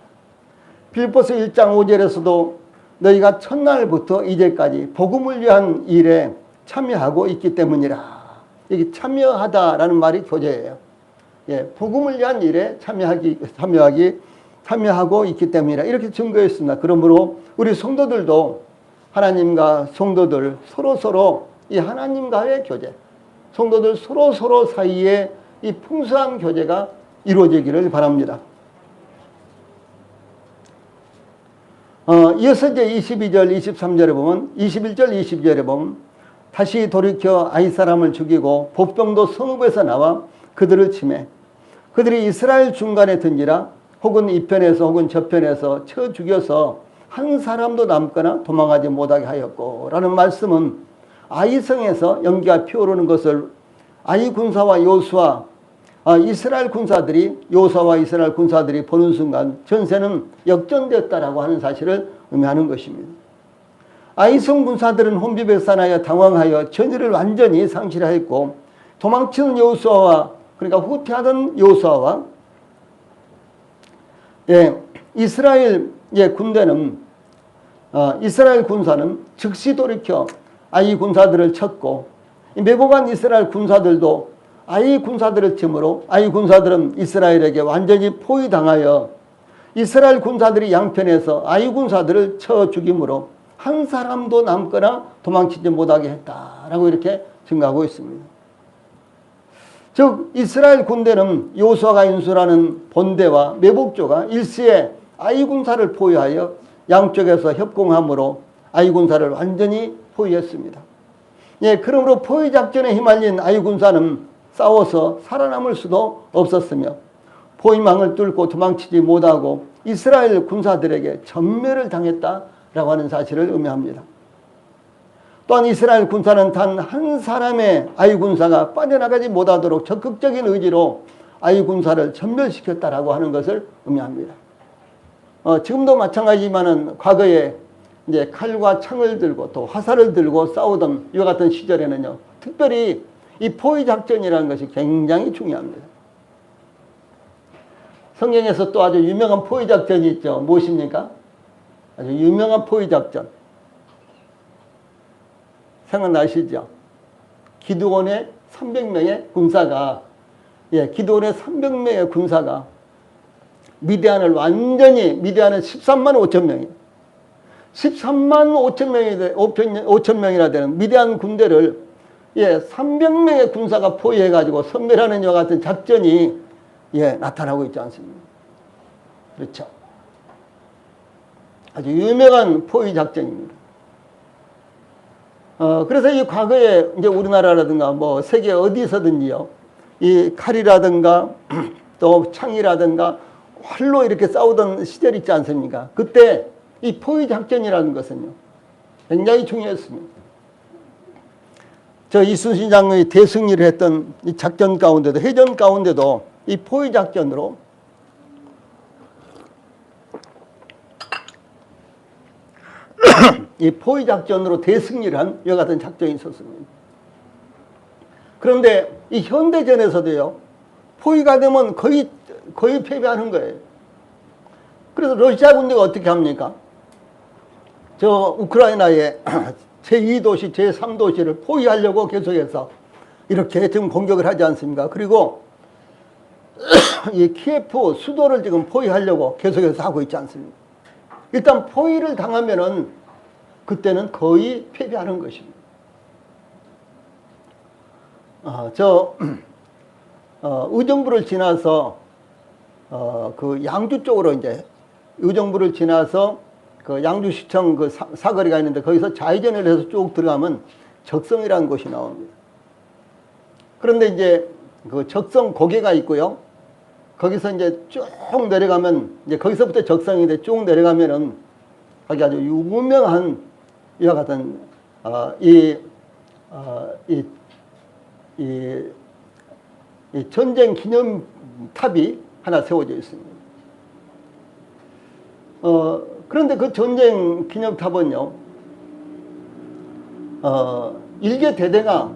빌립보서 1장 5절에서도 너희가 첫날부터 이제까지 복음을 위한 일에 참여하고 있기 때문이라. 여기 참여하다라는 말이 교제예요. 복음을 위한 일에 참여하고 있기 때문이라. 이렇게 증거했습니다. 그러므로 우리 성도들도 하나님과 성도들 서로 이 하나님과의 교제, 성도들 서로 사이에 이 풍성한 교제가 이루어지기를 바랍니다. 이어서 이제 22절, 23절에 보면, 21절, 22절에 보면, 다시 돌이켜 아이 사람을 죽이고 복병도 성읍에서 나와 그들을 치매 그들이 이스라엘 중간에 든지라 혹은 이편에서 혹은 저편에서 쳐 죽여서 한 사람도 남거나 도망하지 못하게 하였고 라는 말씀은 아이성에서 연기가 피어오르는 것을 아이 군사와 요수와 이스라엘 군사들이 요사와 이스라엘 군사들이 보는 순간 전세는 역전되었다라고 하는 사실을 의미하는 것입니다. 아이성 군사들은 혼비백산하여 당황하여 전의를 완전히 상실하였고 도망치는 요수아와 그러니까 후퇴하던 요수아와 이스라엘 군대는 이스라엘 군사는 즉시 돌이켜 아이 군사들을 쳤고 매복한 이스라엘 군사들도 아이 군사들을 치므로 아이 군사들은 이스라엘에게 완전히 포위당하여 이스라엘 군사들이 양편에서 아이 군사들을 쳐 죽임으로 한 사람도 남거나 도망치지 못하게 했다라고 이렇게 증가하고 있습니다. 즉 이스라엘 군대는 여호수아가 인수라는 본대와 매복조가 일시에 아이 군사를 포위하여 양쪽에서 협공함으로 아이 군사를 완전히 포위했습니다. 그러므로 포위 작전에 휘말린 아이 군사는 싸워서 살아남을 수도 없었으며 포위망을 뚫고 도망치지 못하고 이스라엘 군사들에게 전멸을 당했다라고 하는 사실을 의미합니다. 또한 이스라엘 군사는 단 한 사람의 아이 군사가 빠져나가지 못하도록 적극적인 의지로 아이 군사를 전멸시켰다라고 하는 것을 의미합니다. 지금도 마찬가지지만은 과거에 이제 칼과 창을 들고 또 화살을 들고 싸우던 이와 같은 시절에는요, 특별히 이 포위 작전이라는 것이 굉장히 중요합니다. 성경에서 또 아주 유명한 포위 작전이 있죠. 무엇입니까? 아주 유명한 포위 작전. 생각나시죠? 기드온의 300명의 군사가, 기드온의 300명의 군사가 미디안을 완전히, 미디안은 13만 5천 명이에요. 13만 5천 명이나 되는 미디안 군대를 300명의 군사가 포위해가지고 섬멸하는 이와 같은 작전이 나타나고 있지 않습니까? 그렇죠. 아주 유명한 포위 작전입니다. 그래서 이 과거에 이제 우리나라라든가 뭐 세계 어디서든지요, 이 칼이라든가 또 창이라든가 활로 이렇게 싸우던 시절 있지 않습니까? 그때 이 포위 작전이라는 것은요, 굉장히 중요했습니다. 저 이순신 장군이 대승리를 했던 이 작전 가운데도, 해전 가운데도 이 포위 작전으로 이 포위 작전으로 대승리를 한 이와 같은 작전이 있었습니다. 그런데 이 현대전에서도요, 포위가 되면 거의 패배하는 거예요. 그래서 러시아 군대가 어떻게 합니까? 저 우크라이나의 제2도시, 제3도시를 포위하려고 계속해서 이렇게 지금 공격을 하지 않습니까? 그리고 이 키예프 수도를 지금 포위하려고 계속해서 하고 있지 않습니까? 일단 포위를 당하면은 그때는 거의 패배하는 것입니다. 의정부를 지나서 그 양주 쪽으로 이제 의정부를 지나서 그 양주시청 그 사거리가 있는데 거기서 좌회전을 해서 쭉 들어가면 적성이라는 곳이 나옵니다. 그런데 이제 그 적성 고개가 있고요. 거기서 이제 쭉 내려가면 이제 거기서부터 적성인데 쭉 내려가면은 거기 아주 유명한 이와 같은 이 전쟁 기념탑이 하나 세워져 있습니다. 그런데 그 전쟁 기념탑은요, 일개 대대가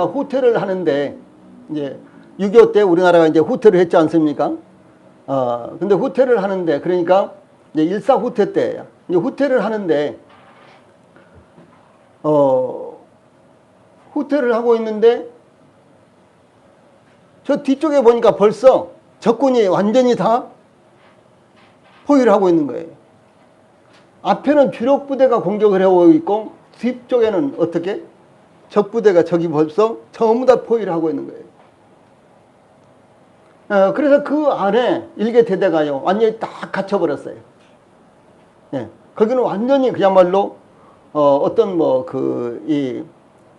후퇴를 하는데, 이제 6.25 때 우리나라가 이제 후퇴를 했지 않습니까? 근데 후퇴를 하는데, 그러니까 이제 일사 후퇴 때예요. 이제 후퇴를 하는데, 후퇴를 하고 있는데, 저 뒤쪽에 보니까 벌써 적군이 완전히 다 포위를 하고 있는 거예요. 앞에는 주력 부대가 공격을 해오고 있고, 뒤쪽에는 어떻게? 적 부대가 저기 벌써 전부 다 포위를 하고 있는 거예요. 그래서 그 안에 일개 대대가요, 완전히 딱 갇혀버렸어요. 거기는 완전히 그야말로, 어떤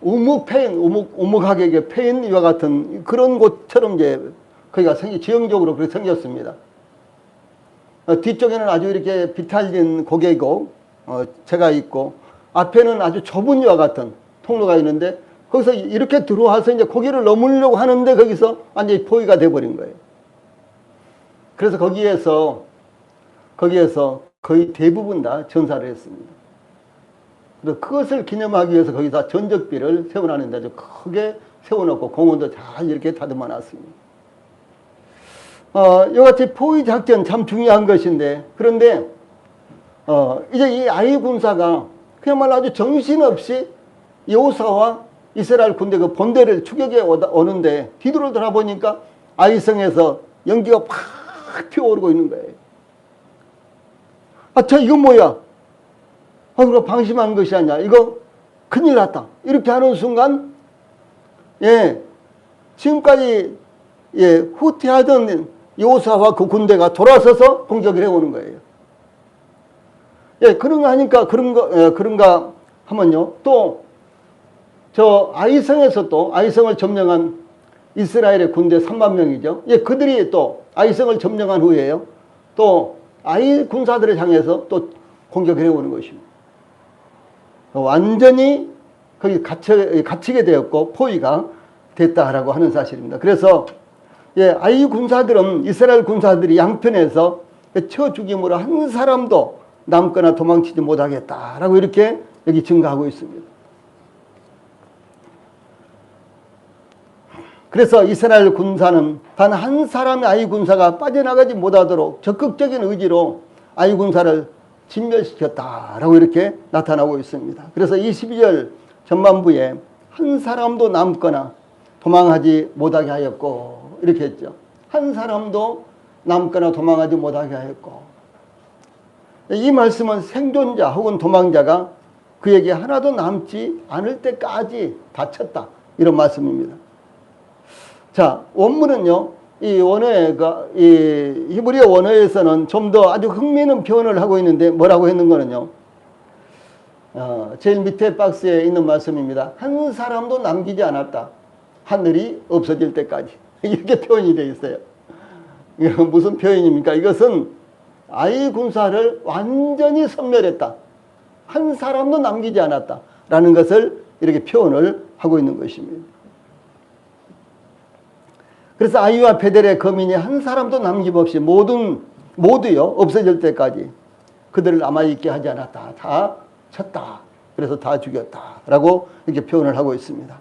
우묵하게 패인 이와 같은 그런 곳처럼 이제 거기가 지형적으로 그렇게 생겼습니다. 뒤쪽에는 아주 이렇게 비탈진 고개고, 제가 있고, 앞에는 아주 좁은 이와 같은 통로가 있는데, 거기서 이렇게 들어와서 이제 고개를 넘으려고 하는데, 거기서 완전히 포위가 돼버린 거예요. 그래서 거기에서 거의 대부분 다 전사를 했습니다. 그래서 그것을 기념하기 위해서 거기서 전적비를 세워놨는데 아주 크게 세워놓고 공원도 잘 이렇게 다듬어 놨습니다. 이같이 포위 작전 참 중요한 것인데, 그런데 이제 이 아이 군사가 그야말로 아주 정신없이 여호사와 이스라엘 군대 그 본대를 추격해 오는데, 뒤로 돌아보니까 아이성에서 연기가 팍 피어오르고 있는 거예요. 이건 뭐야? 그럼 방심한 것이 아니야. 이거 큰일 났다. 이렇게 하는 순간, 지금까지 후퇴하던 여호사와 그 군대가 돌아서서 공격을 해오는 거예요. 그런가 하니까 그런가 하면요. 또 저 아이성에서 또 아이성을 점령한 이스라엘의 군대 3만 명이죠. 그들이 또 아이성을 점령한 후에요, 또 아이 군사들을 향해서 또 공격을 해오는 것입니다. 완전히 거기 갇히게 되었고 포위가 됐다라고 하는 사실입니다. 그래서 아이 군사들은, 이스라엘 군사들이 양편에서 쳐 죽임으로 한 사람도 남거나 도망치지 못하겠다라고 이렇게 여기 증가하고 있습니다. 그래서 이스라엘 군사는 단 한 사람의 아이 군사가 빠져나가지 못하도록 적극적인 의지로 아이 군사를 진멸시켰다라고 이렇게 나타나고 있습니다. 그래서 22절 전반부에 한 사람도 남거나 도망하지 못하게 하였고 이렇게 했죠. 한 사람도 남거나 도망하지 못하게 하였고, 이 말씀은 생존자 혹은 도망자가 그에게 하나도 남지 않을 때까지 다쳤다 이런 말씀입니다. 자, 원문은요, 이 원어가, 이 히브리어 원어에서는 좀 더 아주 흥미있는 표현을 하고 있는데 뭐라고 했는 거는요, 제일 밑에 박스에 있는 말씀입니다. 한 사람도 남기지 않았다. 하늘이 없어질 때까지. 이렇게 표현이 되어 있어요. 이건 무슨 표현입니까? 이것은 아이 군사를 완전히 섬멸했다. 한 사람도 남기지 않았다. 라는 것을 이렇게 표현을 하고 있는 것입니다. 그래서 아이와 베델의 거민이 한 사람도 남김없이 모두요 없어질 때까지 그들을 남아있게 하지 않았다. 다 쳤다. 그래서 다 죽였다. 라고 이렇게 표현을 하고 있습니다.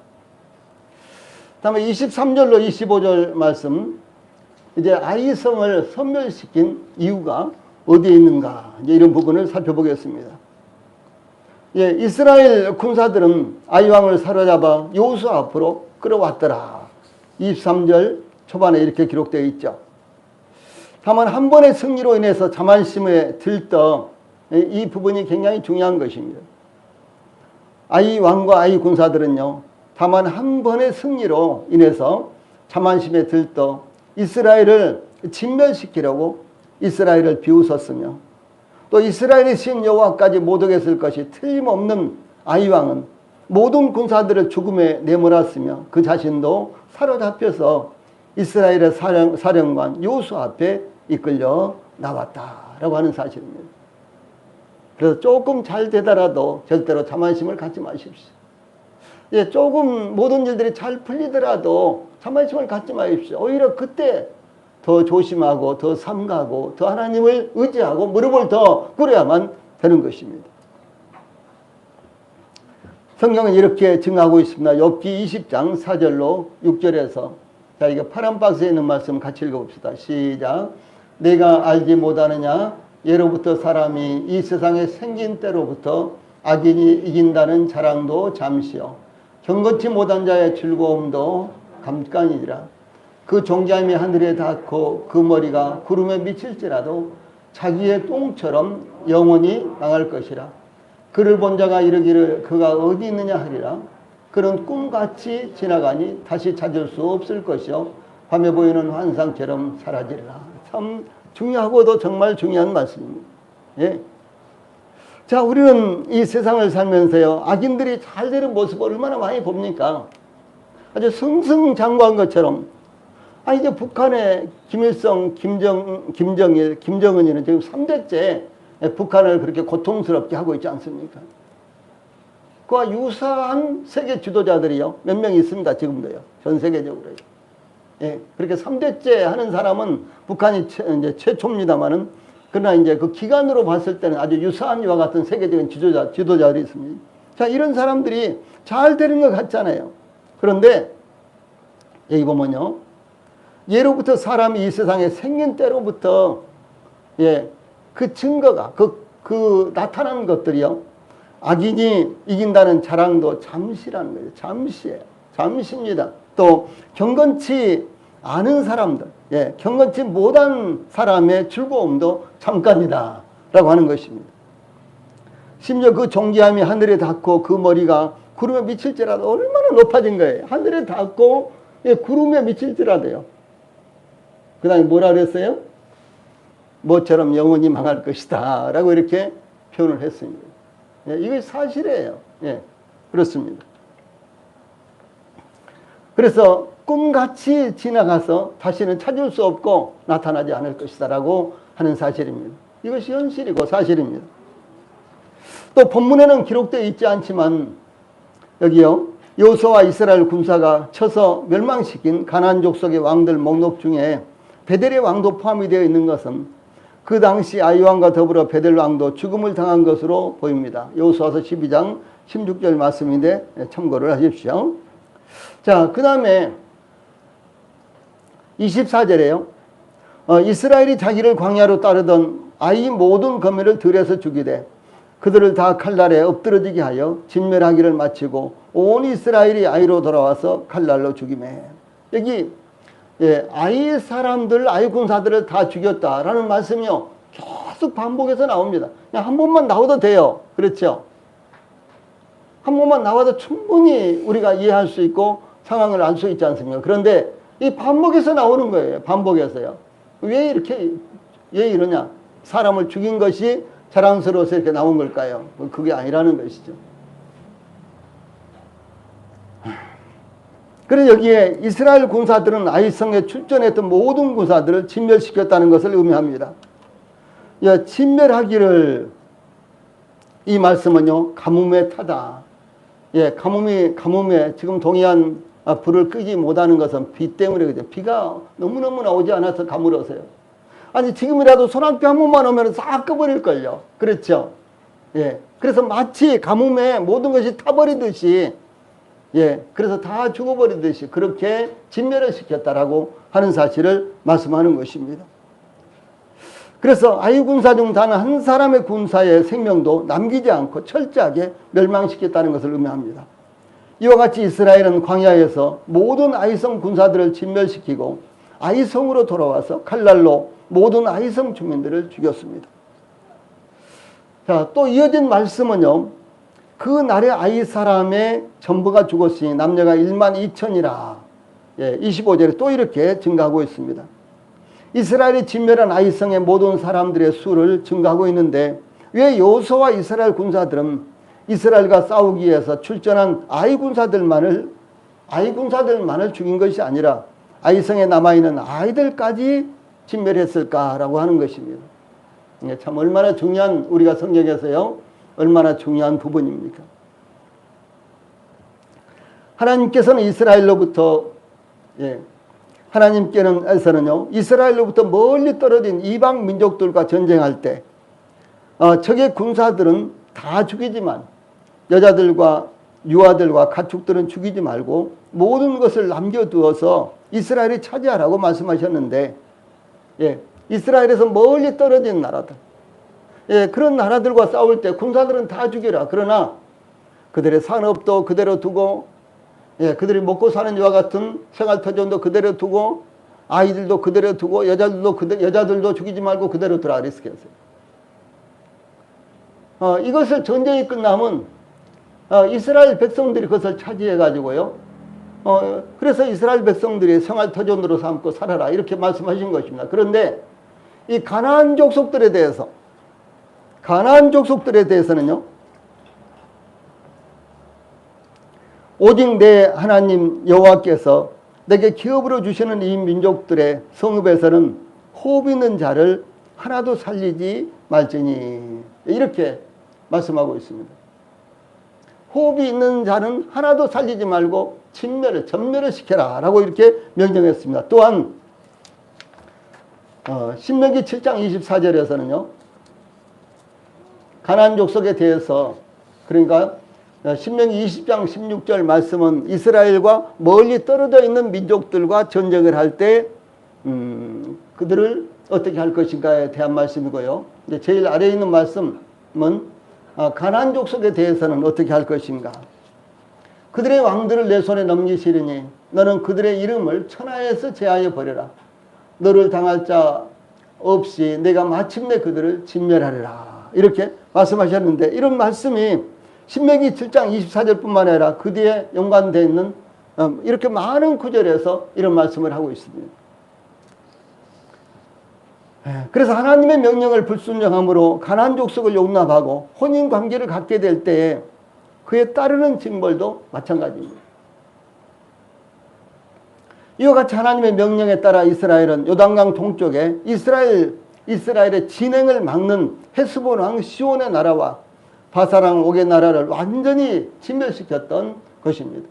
다음에 23절로 25절 말씀, 이제 아이성을 섬멸시킨 이유가 어디에 있는가, 이제 이런 부분을 살펴보겠습니다. 예, 이스라엘 군사들은 아이왕을 사로잡아 여호수아 앞으로 끌어왔더라. 23절 초반에 이렇게 기록되어 있죠. 다만 한 번의 승리로 인해서 자만심에 들떠, 이 부분이 굉장히 중요한 것입니다. 아이 왕과 아이 군사들은요, 다만 한 번의 승리로 인해서 자만심에 들떠 이스라엘을 진멸시키려고 이스라엘을 비웃었으며, 또 이스라엘의 신 여호와까지 모독했을 것이 틀림없는 아이 왕은 모든 군사들을 죽음에 내몰았으며 그 자신도 사로잡혀서 이스라엘의 사령관 여호수아 앞에 이끌려 나왔다라고 하는 사실입니다. 그래서 조금 잘 되더라도 절대로 자만심을 갖지 마십시오. 예, 조금 모든 일들이 잘 풀리더라도 자만심을 갖지 마십시오. 오히려 그때 더 조심하고 더 삼가고 더 하나님을 의지하고 무릎을 더 꿇어야만 되는 것입니다. 성경은 이렇게 증하고 있습니다. 욥기 20장 4절로 6절에서, 자, 이게 파란 박스에 있는 말씀 같이 읽어봅시다. 시작. 내가 알지 못하느냐? 예로부터 사람이 이 세상에 생긴 때로부터 악인이 이긴다는 자랑도 잠시요, 경건치 못한 자의 즐거움도 잠깐이니라. 그 존귀함이 하늘에 닿고 그 머리가 구름에 미칠지라도 자기의 똥처럼 영원히 망할 것이라. 그를 본 자가 이르기를 그가 어디 있느냐 하리라. 그는 꿈같이 지나가니 다시 찾을 수 없을 것이요 밤에 보이는 환상처럼 사라지리라. 참 중요하고도 정말 중요한 말씀입니다. 예. 자, 우리는 이 세상을 살면서요, 악인들이 잘 되는 모습을 얼마나 많이 봅니까? 아주 승승장구한 것처럼. 이제 북한의 김일성, 김정일, 김정은이는 지금 3대째 북한을 그렇게 고통스럽게 하고 있지 않습니까? 그와 유사한 세계 지도자들이요, 몇 명 있습니다. 지금도요. 전 세계적으로요. 예, 그렇게 3대째 하는 사람은 북한이 이제 최초입니다만은, 그러나 이제 그 기간으로 봤을 때는 아주 유사한 이와 같은 세계적인 지도자들이 있습니다. 자, 이런 사람들이 잘 되는 것 같잖아요. 그런데 여기 보면요, 예로부터 사람이 이 세상에 생긴 때로부터, 예, 그 증거가, 그 나타난 것들이요, 악인이 이긴다는 자랑도 잠시라는 거예요. 잠시예요. 잠시입니다. 또 경건치 않은 사람들, 예, 경건치 못한 사람의 즐거움도 잠깐이다 라고 하는 것입니다. 심지어 그 존귀함이 하늘에 닿고 그 머리가 구름에 미칠지라도, 얼마나 높아진 거예요. 하늘에 닿고, 예, 구름에 미칠지라도요. 그 다음에 뭐라 그랬어요? 뭐처럼 영원히 망할 것이다 라고 이렇게 표현을 했습니다. 예, 이게 사실이에요. 예, 그렇습니다. 그래서 꿈같이 지나가서 다시는 찾을 수 없고 나타나지 않을 것이다 라고 하는 사실입니다. 이것이 현실이고 사실입니다. 또 본문에는 기록되어 있지 않지만 여기요, 여호수아와 이스라엘 군사가 쳐서 멸망시킨 가나안 족속의 왕들 목록 중에 베델의 왕도 포함이 되어 있는 것은 그 당시 아이 왕과 더불어 베델 왕도 죽음을 당한 것으로 보입니다. 여호수아서 12장 16절 말씀인데 참고를 하십시오. 자, 그 다음에 24절에요. 이스라엘이 자기를 광야로 따르던 아이 모든 거민을 들여서 죽이되 그들을 다 칼날에 엎드러지게 하여 진멸하기를 마치고 온 이스라엘이 아이로 돌아와서 칼날로 죽이매. 여기 아이 사람들, 아이 군사들을 다 죽였다라는 말씀이요 계속 반복해서 나옵니다. 그냥 한 번만 나와도 돼요. 그렇죠? 한 번만 나와도 충분히 우리가 이해할 수 있고 상황을 알 수 있지 않습니까? 그런데 이 반복해서 나오는 거예요. 반복해서요. 왜 이러냐? 사람을 죽인 것이 자랑스러워서 이렇게 나온 걸까요? 그게 아니라는 것이죠. 그래서 여기에 이스라엘 군사들은 아이성에 출전했던 모든 군사들을 진멸시켰다는 것을 의미합니다. 진멸하기를, 이 말씀은요 가뭄에 타다. 가뭄에 지금 동해안 불을 끄지 못하는 것은 비 때문에 그죠. 비가 너무너무 나오지 않아서 가물어서요. 아니 지금이라도 소낙비 한 번만 오면 싹 꺼버릴걸요. 그렇죠? 그래서 마치 가뭄에 모든 것이 타버리듯이 그래서 다 죽어버리듯이 그렇게 진멸을 시켰다라고 하는 사실을 말씀하는 것입니다. 그래서 아이 군사 중 단 한 사람의 군사의 생명도 남기지 않고 철저하게 멸망시켰다는 것을 의미합니다. 이와 같이 이스라엘은 광야에서 모든 아이성 군사들을 진멸시키고 아이성으로 돌아와서 칼날로 모든 아이성 주민들을 죽였습니다. 자, 또 이어진 말씀은요. 그 날에 아이 사람의 전부가 죽었으니 남녀가 1만 2천이라. 25절에 또 이렇게 증가하고 있습니다. 이스라엘이 진멸한 아이성의 모든 사람들의 수를 증가하고 있는데 왜 여호수아와 이스라엘 군사들은 이스라엘과 싸우기 위해서 출전한 아이 군사들만을 죽인 것이 아니라 아이성에 남아있는 아이들까지 진멸했을까라고 하는 것입니다. 참 얼마나 중요한, 우리가 성경에서요 얼마나 중요한 부분입니까? 하나님께서는 하나님께서는요 이스라엘로부터 멀리 떨어진 이방 민족들과 전쟁할 때 적의 군사들은 다 죽이지만 여자들과 유아들과 가축들은 죽이지 말고 모든 것을 남겨두어서 이스라엘이 차지하라고 말씀하셨는데 이스라엘에서 멀리 떨어진 나라들 그런 나라들과 싸울 때 군사들은 다 죽여라. 그러나 그들의 산업도 그대로 두고 그들이 먹고 사는 이와 같은 생활터전도 그대로 두고 아이들도 그대로 두고 여자들도 죽이지 말고 그대로 두라 그랬어요. 이것을 전쟁이 끝나면 이스라엘 백성들이 그것을 차지해 가지고요 그래서 이스라엘 백성들이 생활터전으로 삼고 살아라 이렇게 말씀하신 것입니다. 그런데 이 가나안 족속들에 대해서는요 오직 내 하나님 여호와께서 내게 기업으로 주시는 이 민족들의 성읍에서는 호흡 있는 자를 하나도 살리지 말지니 이렇게 말씀하고 있습니다. 호흡이 있는 자는 하나도 살리지 말고 전멸을 시켜라 라고 이렇게 명령했습니다. 또한 신명기 7장 24절에서는요 가나안 족속에 대해서 그러니까 신명기 20장 16절 말씀은 이스라엘과 멀리 떨어져 있는 민족들과 전쟁을 할 때 그들을 어떻게 할 것인가에 대한 말씀이고요. 이제 제일 아래에 있는 말씀은 가나안 족속에 대해서는 어떻게 할 것인가. 그들의 왕들을 내 손에 넘기시리니 너는 그들의 이름을 천하에서 제하여 버려라. 너를 당할 자 없이 내가 마침내 그들을 진멸하리라. 이렇게 말씀하셨는데 이런 말씀이 신명기 7장 24절뿐만 아니라 그 뒤에 연관되어 있는 이렇게 많은 구절에서 이런 말씀을 하고 있습니다. 그래서 하나님의 명령을 불순종함으로 가나안 족속을 용납하고 혼인관계를 갖게 될 때에 그에 따르는 징벌도 마찬가지입니다. 이와 같이 하나님의 명령에 따라 이스라엘은 요단강 동쪽에 이스라엘의 진행을 막는 헤스본 왕 시온의 나라와 바사랑 옥의 나라를 완전히 진멸시켰던 것입니다.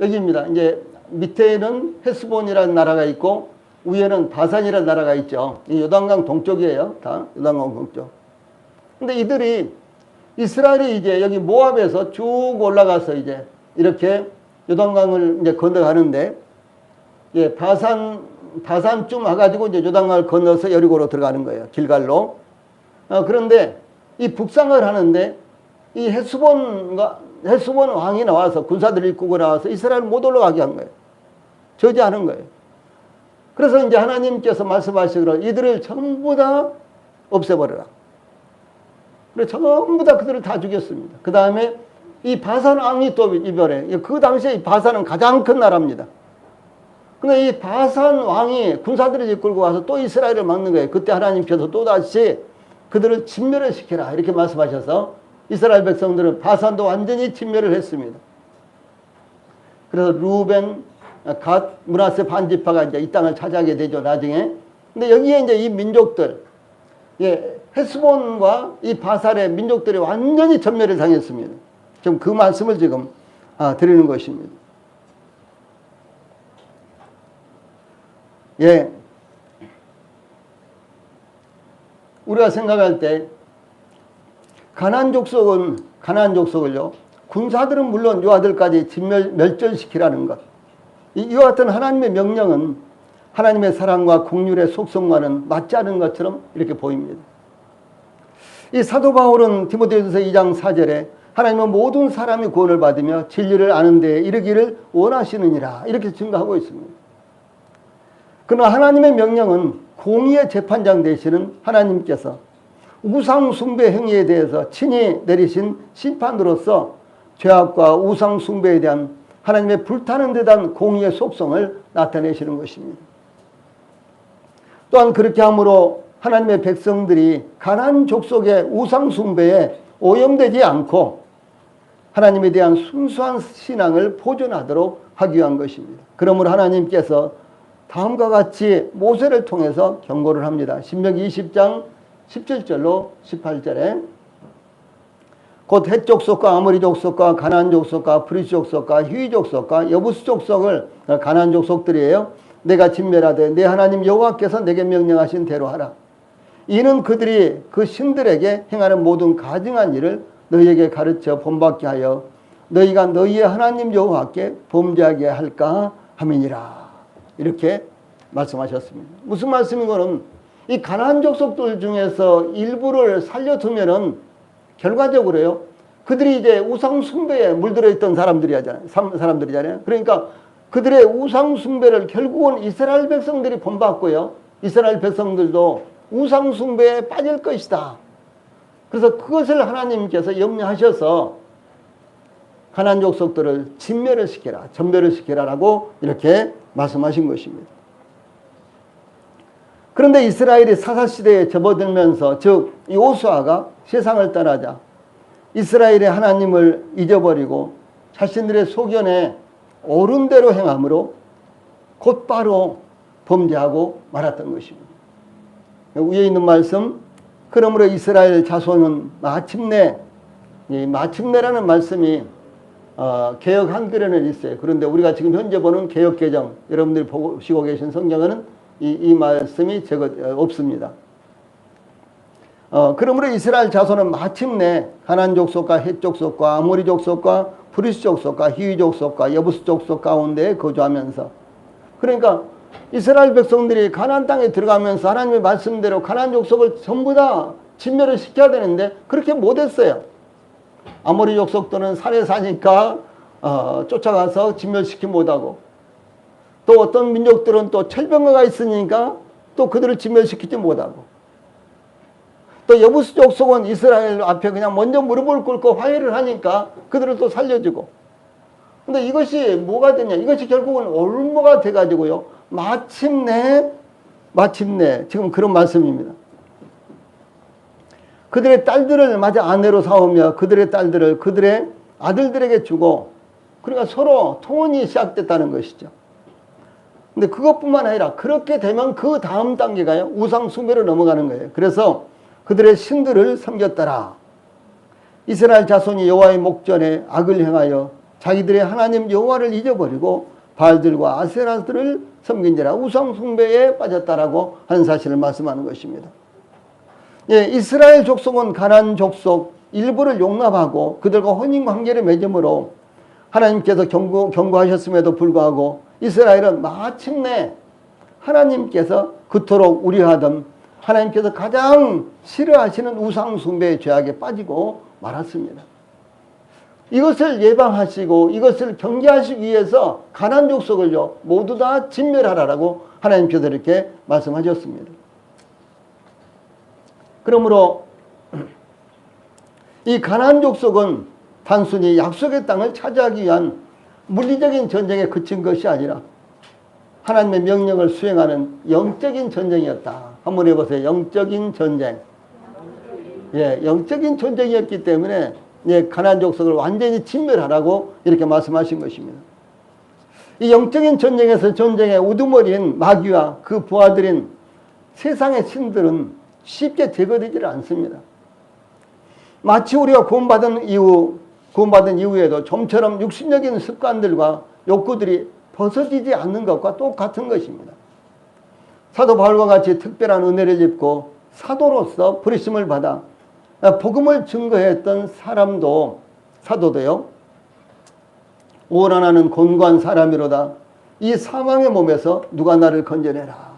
여기입니다. 이제 밑에는 헤스본이라는 나라가 있고 위에는 바산이라는 나라가 있죠. 이 요단강 동쪽이에요. 다 요단강 동쪽. 근데 이들이 이스라엘이 이제 여기 모압에서 쭉 올라가서 이제 이렇게 요단강을 이제 건너가는데, 예, 바산쯤 와가지고 이제 요단강을 건너서 여리고로 들어가는 거예요. 길갈로. 그런데 이 북상을 하는데 이 헤스본 왕이 나와서 군사들이 이끌고 나와서 이스라엘 못 올라가게 한 거예요. 저지하는 거예요. 그래서 이제 하나님께서 말씀하시기로 이들을 전부 다 없애버려라. 그래서 전부 다 그들을 다 죽였습니다. 그 다음에 이 바산 왕이 또 이별해. 그 당시에 이 바산은 가장 큰 나라입니다. 근데 이 바산 왕이 군사들을 이끌고 와서 또 이스라엘을 막는 거예요. 그때 하나님께서 또다시 그들을 진멸을 시켜라. 이렇게 말씀하셔서 이스라엘 백성들은 바산도 완전히 진멸을 했습니다. 그래서 루벤, 갓, 므낫세 반지파가 이제 이 땅을 차지하게 되죠, 나중에. 근데 여기에 이제 이 민족들, 예, 헤스본과 이 바살의 민족들이 완전히 전멸을 당했습니다. 지금 그 말씀을 지금 드리는 것입니다. 예. 우리가 생각할 때 가나안 족속을요, 군사들은 물론 요 아들까지 멸절시키라는 것. 이와 같은 하나님의 명령은 하나님의 사랑과 긍휼의 속성과는 맞지 않은 것처럼 이렇게 보입니다. 이 사도 바울은 디모데후서 2장 4절에 하나님은 모든 사람이 구원을 받으며 진리를 아는 데에 이르기를 원하시느니라 이렇게 증거하고 있습니다. 그러나 하나님의 명령은 공의의 재판장 되시는 하나님께서 우상 숭배 행위에 대해서 친히 내리신 심판으로서 죄악과 우상 숭배에 대한 하나님의 불타는 듯한 공의의 속성을 나타내시는 것입니다. 또한 그렇게 함으로 하나님의 백성들이 가나안 족속의 우상 숭배에 오염되지 않고 하나님에 대한 순수한 신앙을 보존하도록 하기 위한 것입니다. 그러므로 하나님께서 다음과 같이 모세를 통해서 경고를 합니다. 신명기 20장 17절로 18절에 곧 헷 족속과 아모리 족속과 가나안 족속과 브리스 족속과 히위 족속과 여부스 족속을, 가나안 족속들이에요, 내가 진멸하되 내 하나님 여호와께서 내게 명령하신 대로 하라. 이는 그들이 그 신들에게 행하는 모든 가증한 일을 너희에게 가르쳐 본받게 하여 너희가 너희의 하나님 여호와께 범죄하게 할까 함이니라. 이렇게 말씀하셨습니다. 무슨 말씀이고는 이 가나안 족속들 중에서 일부를 살려두면은 결과적으로요, 그들이 이제 우상 숭배에 물들어 있던 사람들이잖아요. 그러니까 그들의 우상 숭배를 결국은 이스라엘 백성들이 본받고요, 이스라엘 백성들도 우상 숭배에 빠질 것이다. 그래서 그것을 하나님께서 염려하셔서 가나안 족속들을 진멸을 시켜라, 전멸을 시켜라라고 이렇게 말씀하신 것입니다. 그런데 이스라엘이 사사시대에 접어들면서, 즉 여호수아가 세상을 떠나자 이스라엘의 하나님을 잊어버리고 자신들의 소견에 옳은 대로 행함으로 곧바로 범죄하고 말았던 것입니다. 위에 있는 말씀, 그러므로 이스라엘 자손은 마침내라는 말씀이 개역 한글에는 있어요. 그런데 우리가 지금 현재 보는 개역 개정, 여러분들이 보시고 계신 성경에는 이 말씀이 없습니다. 그러므로 이스라엘 자손은 마침내 가나안 족속과 헷 족속과 아모리 족속과 브리스 족속과 히위 족속과 여부스 족속 가운데 거주하면서, 그러니까 이스라엘 백성들이 가나안 땅에 들어가면서 하나님의 말씀대로 가나안 족속을 전부 다 진멸을 시켜야 되는데 그렇게 못했어요. 아모리 족속들은 산에 사니까 쫓아가서 진멸시키지 못하고, 또 어떤 민족들은 또 철병거가 있으니까 또 그들을 진멸시키지 못하고, 또 여부스 족속은 이스라엘 앞에 그냥 먼저 무릎을 꿇고 화해를 하니까 그들을 또 살려주고. 근데 이것이 뭐가 되냐, 이것이 결국은 올무가 돼가지고요, 마침내 지금 그런 말씀입니다. 그들의 딸들을 마저 아내로 삼으며 그들의 딸들을 그들의 아들들에게 주고, 그러니까 서로 통혼이 시작됐다는 것이죠. 근데 그것뿐만 아니라 그렇게 되면 그 다음 단계가요, 우상 숭배로 넘어가는 거예요. 그래서 그들의 신들을 섬겼더라. 이스라엘 자손이 여호와의 목전에 악을 행하여 자기들의 하나님 여호와를 잊어버리고 바알들과 아세라들을 섬긴지라 우상 숭배에 빠졌다라고 하는 사실을 말씀하는 것입니다. 예, 이스라엘 족속은 가나안 족속 일부를 용납하고 그들과 혼인 관계를 맺음으로 하나님께서 경고하셨음에도 불구하고 이스라엘은 마침내 하나님께서 그토록 우려하던 하나님께서 가장 싫어하시는 우상 숭배의 죄악에 빠지고 말았습니다. 이것을 예방하시고 이것을 경계하시기 위해서 가나안 족속을요 모두 다 진멸하라라고 하나님께서 이렇게 말씀하셨습니다. 그러므로 이 가나안 족속은 단순히 약속의 땅을 차지하기 위한 물리적인 전쟁에 그친 것이 아니라 하나님의 명령을 수행하는 영적인 전쟁이었다. 한번 해보세요. 영적인 전쟁. 예, 영적인 전쟁이었기 때문에 예, 가나안 족속을 완전히 진멸하라고 이렇게 말씀하신 것입니다. 이 영적인 전쟁에서 전쟁의 우두머리인 마귀와 그 부하들인 세상의 신들은 쉽게 제거되지를 않습니다. 마치 우리가 구원받은 이후에도 좀처럼 육신적인 습관들과 욕구들이 벗어지지 않는 것과 똑같은 것입니다. 사도 바울과 같이 특별한 은혜를 입고 사도로서 부르심을 받아 복음을 증거했던 사도도요 오란하는 곤고한 사람이로다. 이 사망의 몸에서 누가 나를 건져내라.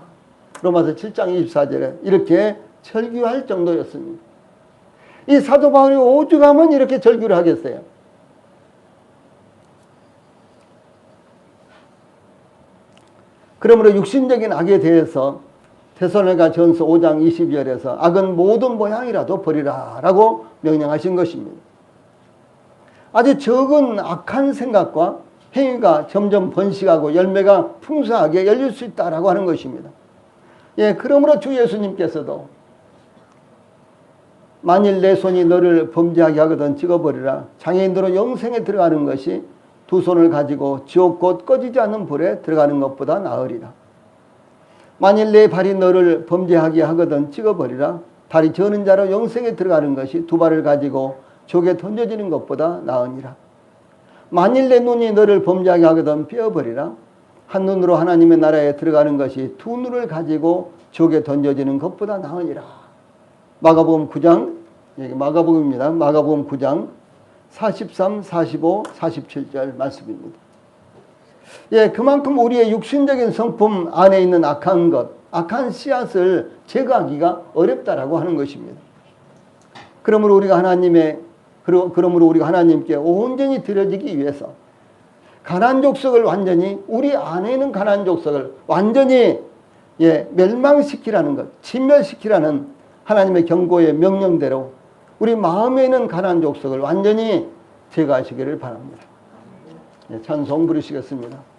로마서 7장 24절에 이렇게 절규할 정도였습니다. 이 사도 바울이 오죽하면 이렇게 절규를 하겠어요. 그러므로 육신적인 악에 대해서 데살로니가전서 5장 22절에서 악은 모든 모양이라도 버리라 라고 명령하신 것입니다. 아주 적은 악한 생각과 행위가 점점 번식하고 열매가 풍성하게 열릴 수 있다라고 하는 것입니다. 예, 그러므로 주 예수님께서도 만일 내 손이 너를 범죄하게 하거든 찍어버리라. 장애인으로 영생에 들어가는 것이 두 손을 가지고 지옥 곧 꺼지지 않는 불에 들어가는 것보다 나으리라. 만일 내 발이 너를 범죄하게 하거든 찍어버리라. 다리 저는 자로 영생에 들어가는 것이 두 발을 가지고 지옥에 던져지는 것보다 나으니라. 만일 내 눈이 너를 범죄하게 하거든 빼어버리라. 한 눈으로 하나님의 나라에 들어가는 것이 두 눈을 가지고 지옥에 던져지는 것보다 나으니라. 마가복음 9장, 여기 마가복음입니다. 마가복음 9장 43, 45, 47절 말씀입니다. 예, 그만큼 우리의 육신적인 성품 안에 있는 악한 것, 악한 씨앗을 제거하기가 어렵다라고 하는 것입니다. 그러므로 우리가 하나님께 온전히 드려지기 위해서 가나안 족속을 완전히 우리 안에 있는 가나안 족속을 완전히 멸망시키라는 것, 진멸시키라는 하나님의 경고의 명령대로 우리 마음에 있는 가나안 족속을 완전히 제거하시기를 바랍니다. 찬송 부르시겠습니다.